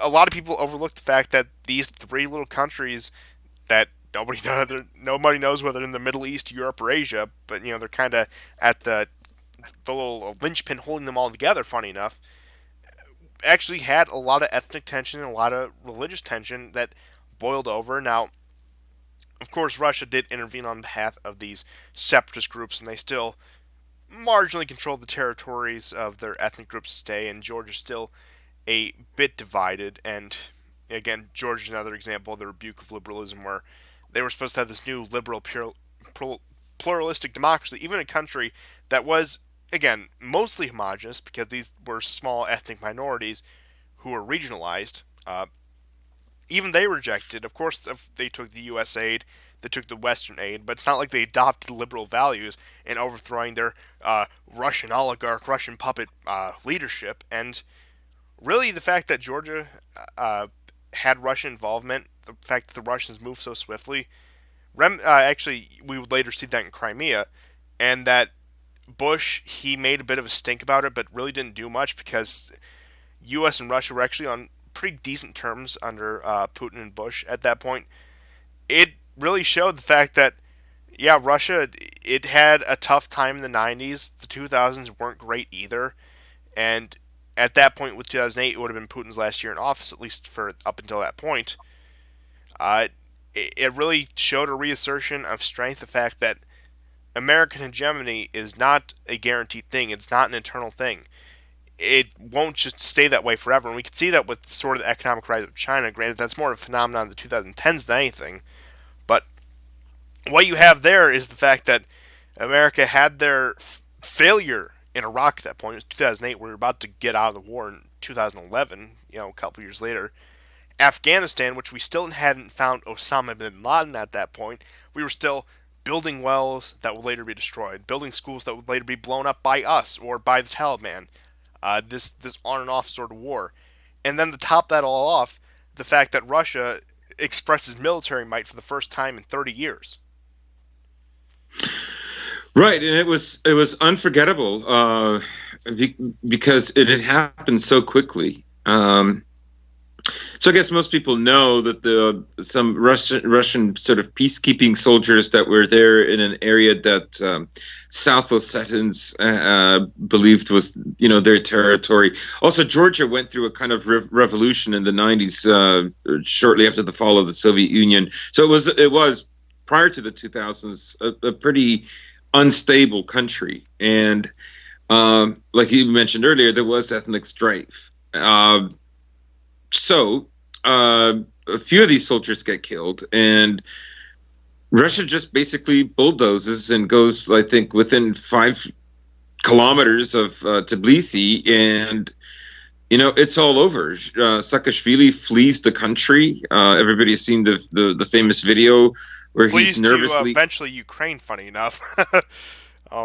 A: a lot of people overlook the fact that these three little countries that nobody knows whether in the Middle East, Europe, or Asia, but they're kind of at the little linchpin holding them all together. Funny enough, actually had a lot of ethnic tension and a lot of religious tension that boiled over. Now, of course, Russia did intervene on behalf of these separatist groups, and they still marginally controlled the territories of their ethnic groups today. And Georgia's still a bit divided. And again, Georgia's another example of the rebuke of liberalism, where they were supposed to have this new liberal, pluralistic democracy, even in a country that was, again, mostly homogenous because these were small ethnic minorities who were regionalized. Even they rejected. Of course, they took the U.S. aid, they took the Western aid, but it's not like they adopted liberal values in overthrowing their Russian oligarch, Russian puppet leadership. And really, the fact that Georgia had Russian involvement, the fact that the Russians moved so swiftly, actually, we would later see that in Crimea, and that Bush, he made a bit of a stink about it, but really didn't do much because U.S. and Russia were actually on pretty decent terms under Putin and Bush at that point. It really showed the fact that, yeah, Russia, it had a tough time in the 90s. The 2000s weren't great either. And at that point with 2008, it would have been Putin's last year in office, at least for up until that point. Uh, it really showed a reassertion of strength, the fact that American hegemony is not a guaranteed thing. It's not an eternal thing. It won't just stay that way forever. And we can see that with sort of the economic rise of China. Granted, that's more of a phenomenon of the 2010s than anything. But what you have there is the fact that America had their failure in Iraq at that point. It was 2008. We were about to get out of the war in 2011, a couple years later. Afghanistan, which we still hadn't found Osama bin Laden at that point, we were still building wells that would later be destroyed, building schools that would later be blown up by us or by the Taliban. This on and off sort of war, and then to top that all off, the fact that Russia expresses military might for the first time in 30 years.
B: right, and it was unforgettable because it had happened so quickly. So I guess most people know that some Russian sort of peacekeeping soldiers that were there in an area that South Ossetians believed was their territory. Also, Georgia went through a kind of revolution in the 90s, shortly after the fall of the Soviet Union. So it was prior to the 2000s a pretty unstable country, and like you mentioned earlier, there was ethnic strife. So a few of these soldiers get killed, and Russia just basically bulldozes and goes, I think, within 5 kilometers of Tbilisi, and it's all over. Saakashvili flees the country. Everybody's seen the famous video where he's nervously
A: to eventually Ukraine. Funny enough.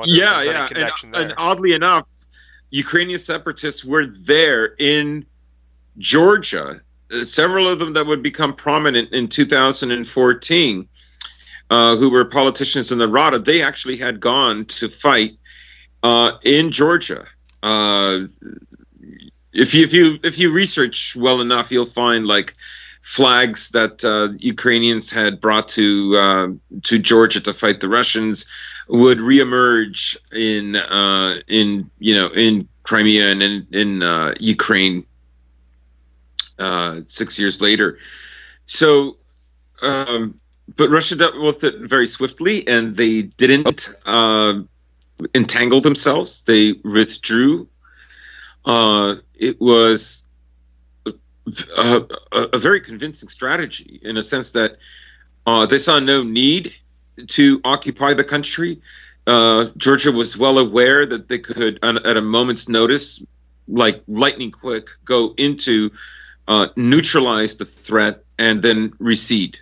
B: Yeah. And oddly enough, Ukrainian separatists were there in Georgia. Several of them that would become prominent in 2014, who were politicians in the Rada, they actually had gone to fight in Georgia. Uh, if you research well enough, you'll find like flags that Ukrainians had brought to Georgia to fight the Russians would reemerge in Crimea and in Ukraine 6 years later. So, but Russia dealt with it very swiftly, and they didn't entangle themselves. They withdrew. It was a very convincing strategy in a sense that they saw no need to occupy the country. Georgia was well aware that they could, at a moment's notice, like lightning quick, go into neutralize the threat and then recede,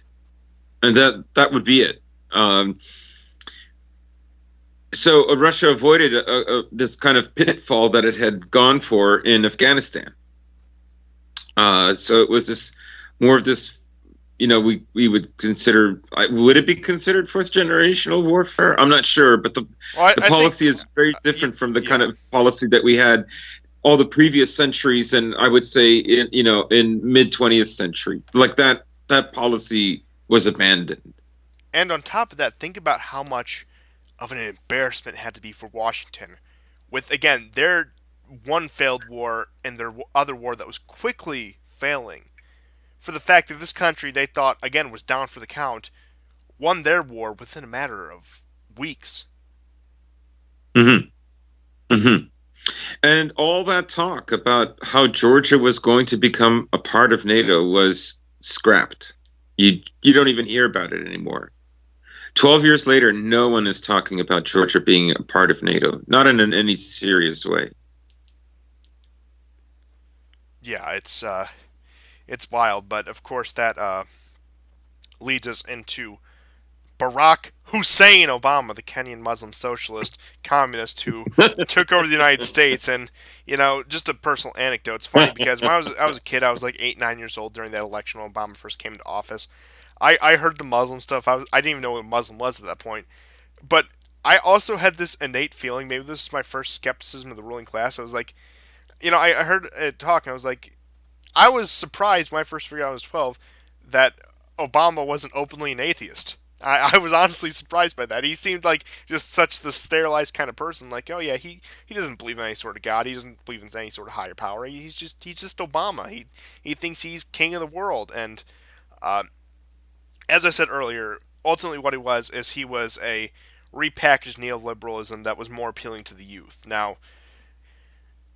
B: and that would be it. So Russia avoided this kind of pitfall that it had gone for in Afghanistan. So it was this more of this, we would consider, would it be considered fourth generational warfare? I'm not sure, but the policy is very different from the kind of policy that we had all the previous centuries, and I would say in mid 20th century, like that policy was abandoned.
A: And on top of that, think about how much of an embarrassment it had to be for Washington, with again their one failed war and their other war that was quickly failing. For the fact that this country they thought again was down for the count, won their war within a matter of weeks.
B: Mm-hmm. Mm-hmm. And all that talk about how Georgia was going to become a part of NATO was scrapped. You don't even hear about it anymore. 12 years later, no one is talking about Georgia being a part of NATO, not in any serious way.
A: Yeah, it's wild, but of course that leads us into Barack Hussein Obama, the Kenyan Muslim socialist communist who took over the United States. And just a personal anecdote. It's funny because when I was a kid, I was like 8, 9 years old during that election when Obama first came into office. I heard the Muslim stuff. I didn't even know what Muslim was at that point. But I also had this innate feeling. Maybe this is my first skepticism of the ruling class. I was like, I heard it talk, and I was like, I was surprised when I first figured out I was 12 that Obama wasn't openly an atheist. I was honestly surprised by that. He seemed like just such the sterilized kind of person. Like, oh yeah, he doesn't believe in any sort of God. He doesn't believe in any sort of higher power. He's just Obama. He thinks he's king of the world. And uh, as I said earlier, ultimately what he was is he was a repackaged neoliberalism that was more appealing to the youth. Now,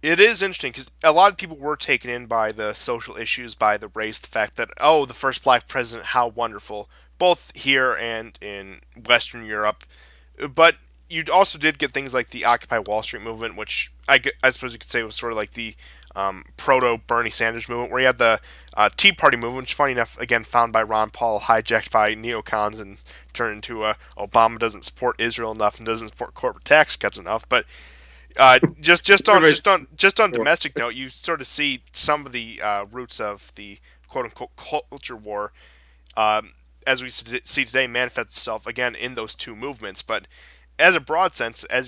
A: it is interesting because a lot of people were taken in by the social issues, by the race, the fact that, oh, the first black president, how wonderful, both here and in Western Europe. But you also did get things like the Occupy Wall Street movement, which I suppose you could say was sort of like the proto Bernie Sanders movement, where you had the Tea Party movement, which, funny enough, again, found by Ron Paul, hijacked by neocons, and turned into Obama doesn't support Israel enough and doesn't support corporate tax cuts enough. But just on domestic note, you sort of see some of the roots of the quote unquote culture war, as we see today, manifest itself again in those two movements. But as a broad sense, as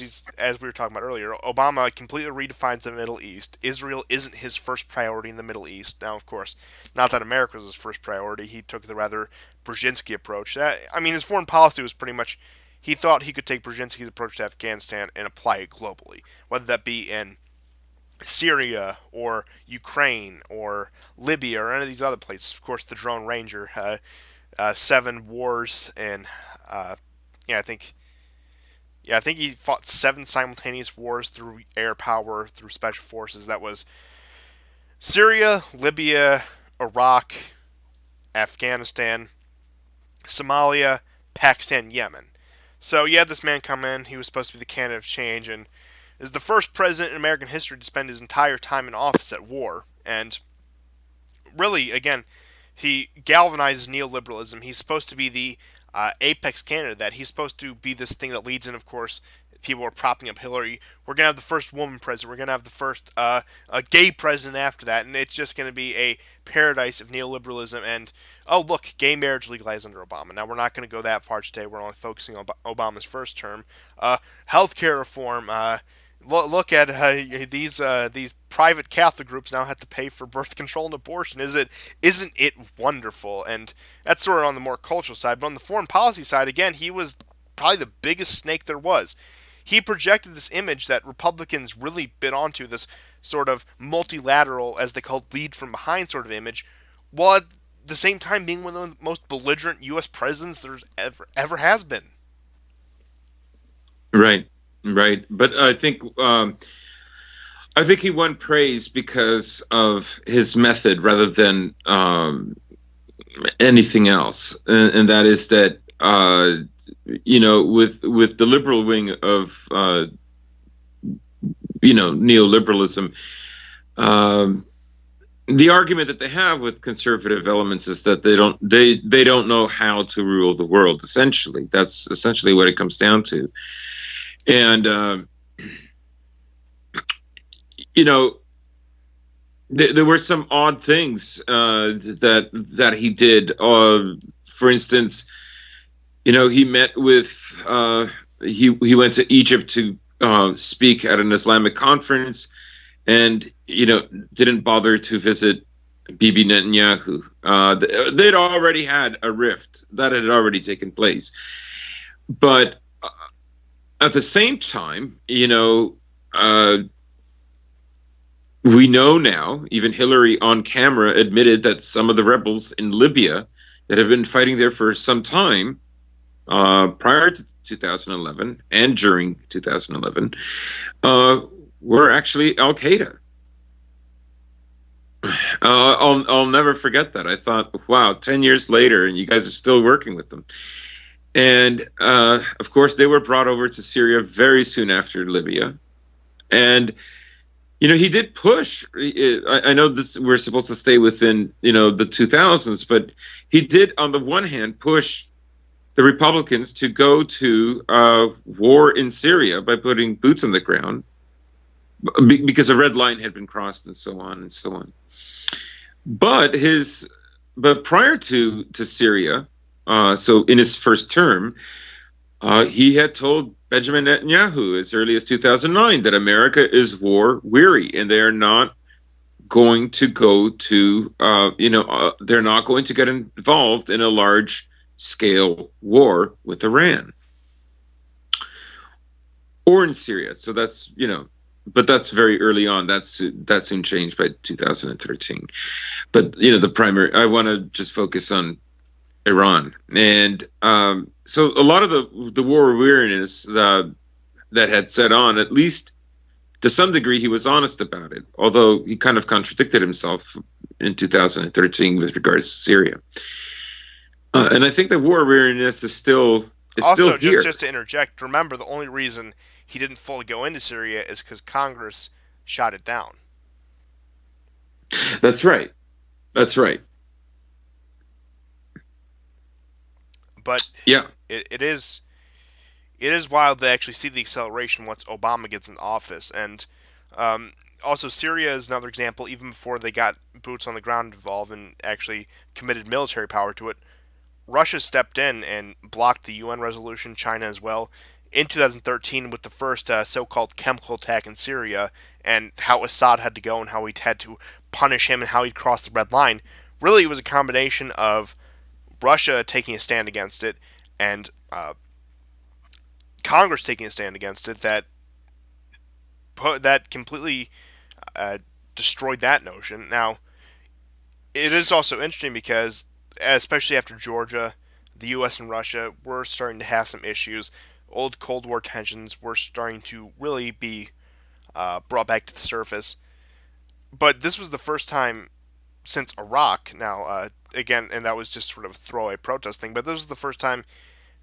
A: we were talking about earlier, Obama completely redefines the Middle East. Israel isn't his first priority in the Middle East. Now, of course, not that America was his first priority. He took the rather Brzezinski approach. His foreign policy was pretty much he thought he could take Brzezinski's approach to Afghanistan and apply it globally, whether that be in Syria or Ukraine or Libya or any of these other places. Of course, the Drone Ranger, 7 wars, and yeah, I think he fought 7 simultaneous wars through air power, through special forces. That was Syria, Libya, Iraq, Afghanistan, Somalia, Pakistan, Yemen. So you had this man come in. He was supposed to be the candidate of change, and is the first president in American history to spend his entire time in office at war. And really, again, he galvanizes neoliberalism. He's supposed to be the apex candidate. That he's supposed to be this thing that leads in. Of course, people are propping up Hillary. We're gonna have the first woman president. We're gonna have the first a gay president after that, and it's just gonna be a paradise of neoliberalism. And oh look, gay marriage legalized under Obama. Now we're not gonna go that far today. We're only focusing on Obama's first term. Healthcare reform. Look at these private Catholic groups now have to pay for birth control and abortion. Isn't it wonderful? And that's sort of on the more cultural side, but on the foreign policy side, again, he was probably the biggest snake there was. He projected this image that Republicans really bit onto, this sort of multilateral, as they called, lead from behind sort of image, while at the same time being one of the most belligerent U.S. presidents there's ever has been.
B: Right, right. But I think he won praise because of his method rather than anything else, and that is that with the liberal wing of neoliberalism. Um, the argument that they have with conservative elements is that they don't know how to rule the world. Essentially, that's essentially what it comes down to. And you know, there were some odd things that he did. For instance, he met with he went to Egypt to speak at an Islamic conference, and didn't bother to visit Bibi Netanyahu. They'd already had a rift that had already taken place, but at the same time, we know now, even Hillary on camera admitted that some of the rebels in Libya that have been fighting there for some time, prior to 2011 and during 2011, were actually Al Qaeda. I'll never forget that. I thought, wow, 10 years later, and you guys are still working with them. And of course, they were brought over to Syria very soon after Libya. And he did push. I know this, we're supposed to stay within the 2000s, but he did, on the one hand, push the Republicans to go to war in Syria by putting boots on the ground, because a red line had been crossed, and so on and so on. But prior to Syria, so in his first term, he had told Benjamin Netanyahu as early as 2009 that America is war weary, and they are not going to go to, they're not going to get involved in a large scale war with Iran or in Syria. So that's, but that's very early on. That soon changed by 2013. But, the primary, I want to just focus on Iran. And so a lot of the war weariness that had set on, at least to some degree, he was honest about it, although he kind of contradicted himself in 2013 with regards to Syria. And I think the war weariness is still
A: Also,
B: here.
A: just to interject, remember the only reason he didn't fully go into Syria is because Congress shot it down.
B: That's right. That's right.
A: But
B: Yeah.
A: it is wild to actually see the acceleration once Obama gets in office. And also, Syria is another example. Even before they got boots on the ground involved and actually committed military power to it, Russia stepped in and blocked the UN resolution, China as well, in 2013 with the first so-called chemical attack in Syria, and how Assad had to go and how he had to punish him and how he'd crossed the red line. Really, it was a combination of Russia taking a stand against it and Congress taking a stand against it that completely destroyed that notion. Now, it is also interesting because, especially after Georgia, the U.S. and Russia were starting to have some issues. Old Cold War tensions were starting to really be brought back to the surface. But this was the first time since Iraq. Now, again, and that was just sort of a throwaway protest thing. But this was the first time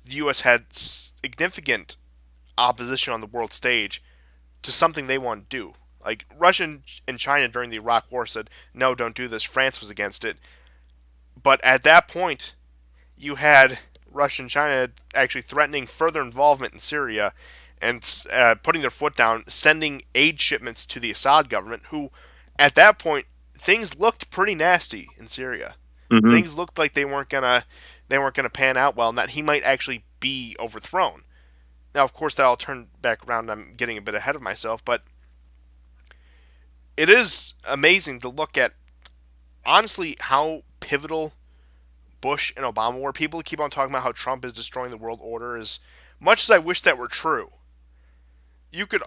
A: the U.S. had significant opposition on the world stage to something they want to do. Like Russia and China during the Iraq War said, "No, don't do this." France was against it, but at that point, you had Russia and China actually threatening further involvement in Syria and putting their foot down, sending aid shipments to the Assad government, who, at that point, things looked pretty nasty in Syria.
B: Mm-hmm.
A: Things looked like they weren't gonna pan out well, and that he might actually be overthrown. Now, of course, that'll turn back around. I'm getting a bit ahead of myself, but it is amazing to look at, honestly, how pivotal Bush and Obama were. People keep on talking about how Trump is destroying the world order. As much as I wish that were true, you could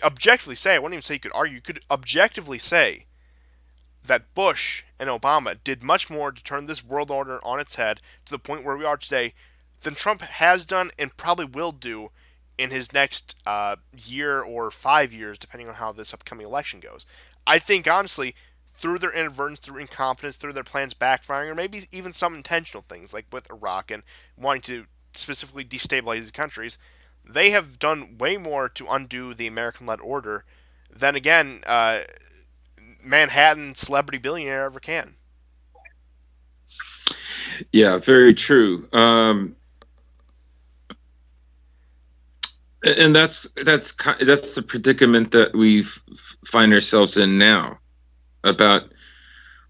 A: objectively say, I wouldn't even say you could argue, you could objectively say that Bush and Obama did much more to turn this world order on its head to the point where we are today than Trump has done and probably will do in his next year or 5 years, depending on how this upcoming election goes. I think, honestly, through their inadvertence, through incompetence, through their plans backfiring, or maybe even some intentional things like with Iraq and wanting to specifically destabilize these countries, they have done way more to undo the American led order than, again, Manhattan celebrity billionaire ever can.
B: Yeah, very true. And that's the predicament that we find ourselves in now about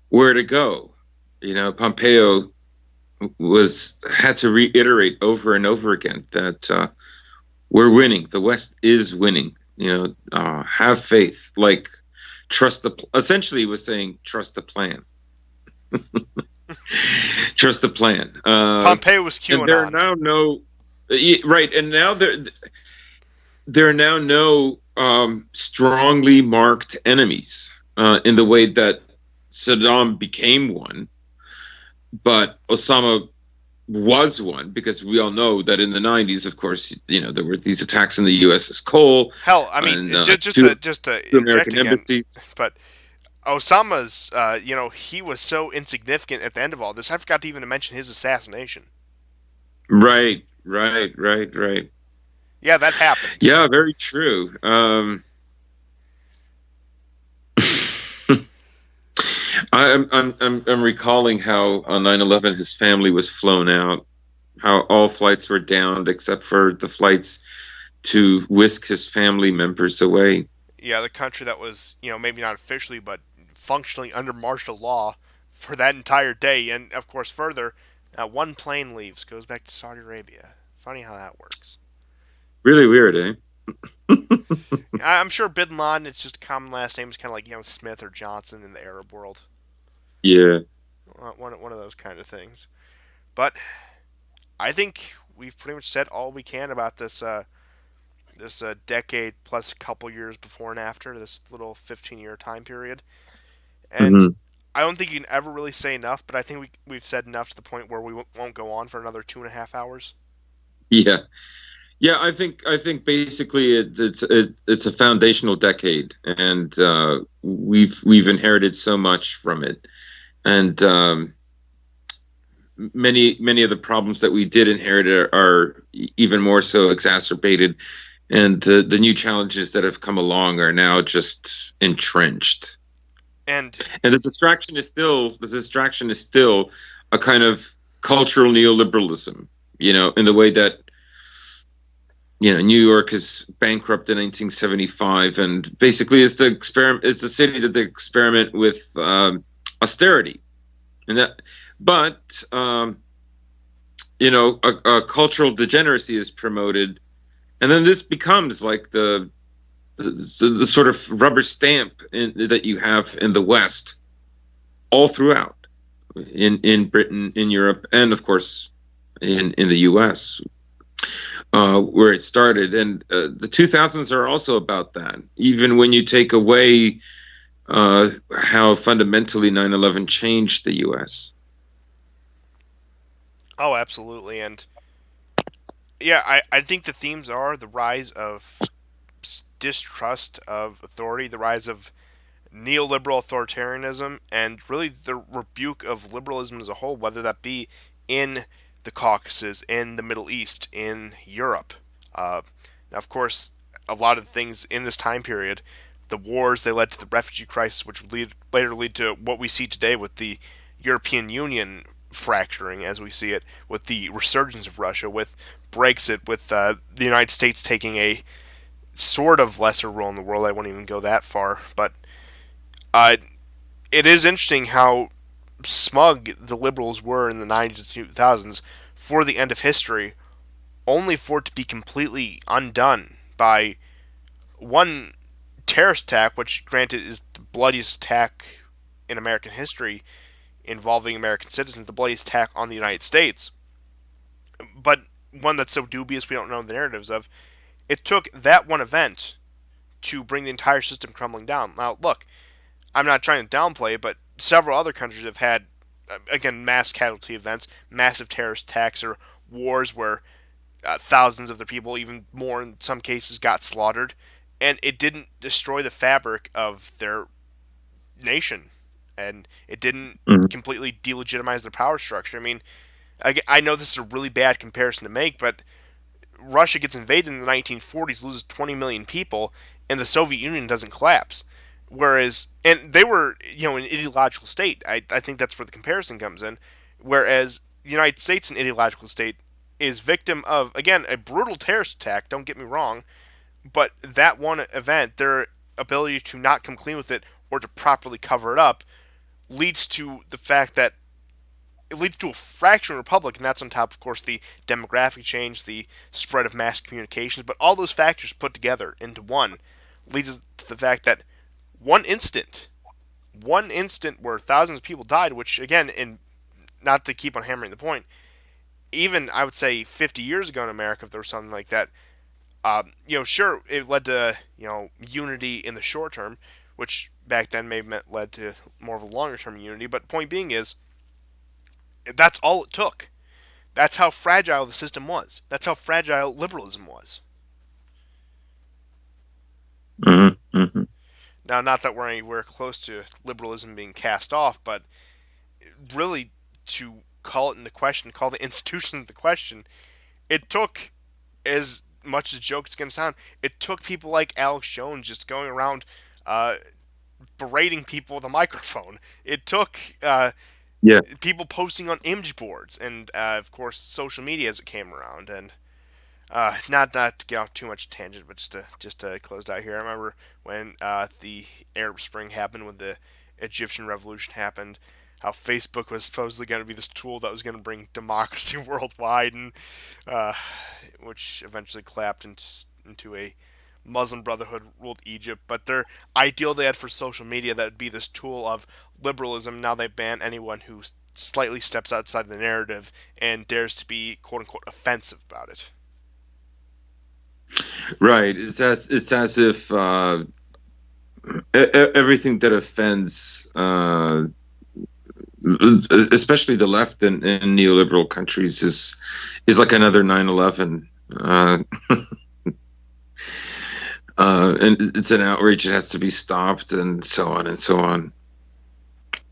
B: where to go. Pompeo was had to reiterate over and over again that we're winning. The West is winning. Have faith. Like trust the. Essentially, he was saying trust the plan. Trust the plan.
A: Pompeo was QAnon.
B: And there are now no right, and now there are now no strongly marked enemies in the way that Saddam became one, but Osama was one, because we all know that in the 90s, of course, there were these attacks in the USS Cole.
A: Hell, I mean, just to interject again, embassies. But Osama's, he was so insignificant at the end of all this. I forgot to even mention his assassination.
B: Right.
A: Yeah, that happened.
B: Yeah, very true. I'm recalling how on 9/11 his family was flown out, how all flights were downed except for the flights to whisk his family members away.
A: Yeah, the country that was, maybe not officially, but functionally under martial law for that entire day. And, of course, further, one plane leaves, goes back to Saudi Arabia. Funny how that works.
B: Really weird, eh?
A: I'm sure Bin Laden, it's just a common last name. It's kind of like, Smith or Johnson in the Arab world.
B: Yeah.
A: One of those kind of things. But I think we've pretty much said all we can about this decade plus a couple years before and after, this little 15-year time period. And I don't think you can ever really say enough, but I think we've said enough to the point where we won't go on for another 2.5 hours.
B: Yeah. Yeah, I think basically it's a foundational decade, and we've inherited so much from it, and many of the problems that we did inherit are even more so exacerbated, and the new challenges that have come along are now just entrenched. And the distraction is still a kind of cultural neoliberalism, in the way that New York is bankrupt in 1975, and basically is the city that they experiment with austerity, and that. But a cultural degeneracy is promoted, and then this becomes like the sort of rubber stamp that you have in the West, all throughout, in Britain, in Europe, and of course in the U.S. Where it started. And the 2000s are also about that. Even when you take away how fundamentally 9/11 changed the U.S.
A: Oh, absolutely. And yeah, I think the themes are the rise of distrust of authority, the rise of neoliberal authoritarianism, and really the rebuke of liberalism as a whole, whether that be in the Caucasus, in the Middle East, in Europe. Now, of course, a lot of the things in this time period, the wars, they led to the refugee crisis, which would later lead to what we see today with the European Union fracturing, as we see it, with the resurgence of Russia, with Brexit, with the United States taking a sort of lesser role in the world. I won't even go that far, but it is interesting how smug the liberals were in the 90s and 2000s for the end of history, only for it to be completely undone by one terrorist attack, which granted is the bloodiest attack in American history involving American citizens, the bloodiest attack on the United States, but one that's so dubious we don't know the narratives of. It took that one event to bring the entire system crumbling down. Now, look, I'm not trying to downplay it, but several other countries have had, again, mass casualty events, massive terrorist attacks, or wars where thousands of the people, even more in some cases, got slaughtered, and it didn't destroy the fabric of their nation, and it didn't
B: Mhm.
A: completely delegitimize their power structure. I mean, I know this is a really bad comparison to make, but Russia gets invaded in the 1940s, loses 20 million people, and the Soviet Union doesn't collapse. Whereas, and they were, an ideological state. I think that's where the comparison comes in. Whereas the United States, an ideological state, is victim of, again, a brutal terrorist attack, don't get me wrong, but that one event, their ability to not come clean with it or to properly cover it up, leads to the fact that it leads to a fracturing republic, and that's on top, of course, the demographic change, the spread of mass communications, but all those factors put together into one leads to the fact that one instant, one instant where thousands of people died, which again, in not to keep on hammering the point, even I would say 50 years ago in America, if there was something like that, sure, it led to unity in the short term, which back then may have led to more of a longer term unity. But point being is, that's all it took. That's how fragile the system was. That's how fragile liberalism was.
B: Mhm. Mhm.
A: Now, not that we're anywhere close to liberalism being cast off, but really to call it into question, call the institution into question, it took, as much as a joke it's going to sound, it took people like Alex Jones just going around uh, berating people with a microphone. It took
B: Yeah.
A: people posting on image boards and, of course, social media as it came around. And not to get off too much tangent, but just to close out here. I remember when the Arab Spring happened, when the Egyptian Revolution happened, how Facebook was supposedly going to be this tool that was going to bring democracy worldwide, and uh, which eventually collapsed into a Muslim Brotherhood ruled Egypt. But their ideal they had for social media that would be this tool of liberalism. Now they ban anyone who slightly steps outside the narrative and dares to be quote unquote offensive about it.
B: Right. It's as if everything that offends, especially the left in neoliberal countries, is like another 9/11. And it's an outrage. It has to be stopped, and so on and so on.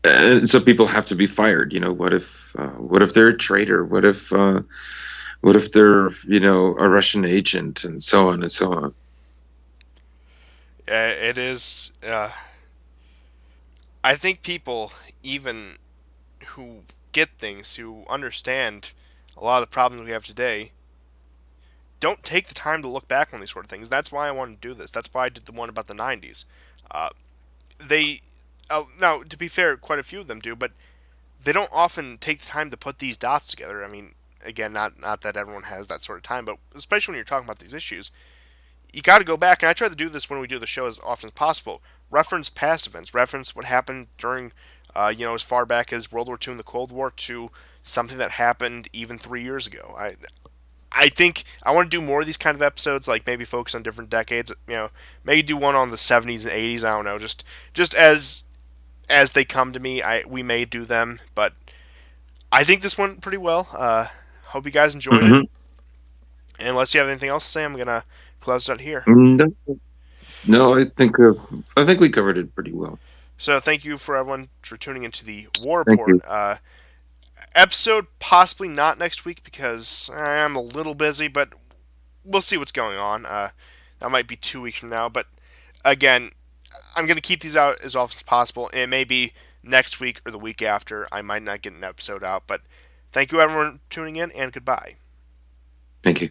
B: And so people have to be fired. What if they're a traitor? What if they're a Russian agent, and so on and so on.
A: It is. I think people, even who get things, who understand a lot of the problems we have today, don't take the time to look back on these sort of things. That's why I wanted to do this. That's why I did the one about the '90s. Uh, they now, to be fair, quite a few of them do, but they don't often take the time to put these dots together. I mean, again, not that everyone has that sort of time, but especially when you're talking about these issues, you got to go back, and I try to do this when we do the show as often as possible. Reference past events, reference what happened during, as far back as World War II and the Cold War to something that happened even 3 years ago. I think I want to do more of these kind of episodes, like maybe focus on different decades. Maybe do one on the '70s and '80s. I don't know, just as they come to me, we may do them, but I think this went pretty well. Hope you guys enjoyed it.
B: Hmm.
A: And unless you have anything else to say, I'm gonna close it out here.
B: No, no, I think we covered it pretty well.
A: So thank you for everyone for tuning into the War
B: Thank
A: Report.
B: you.
A: Episode possibly not next week because I am a little busy, but we'll see what's going on. That might be 2 weeks from now, but again, I'm gonna keep these out as often as possible, and it may be next week or the week after. I might not get an episode out, but thank you everyone for tuning in, and goodbye.
B: Thank you.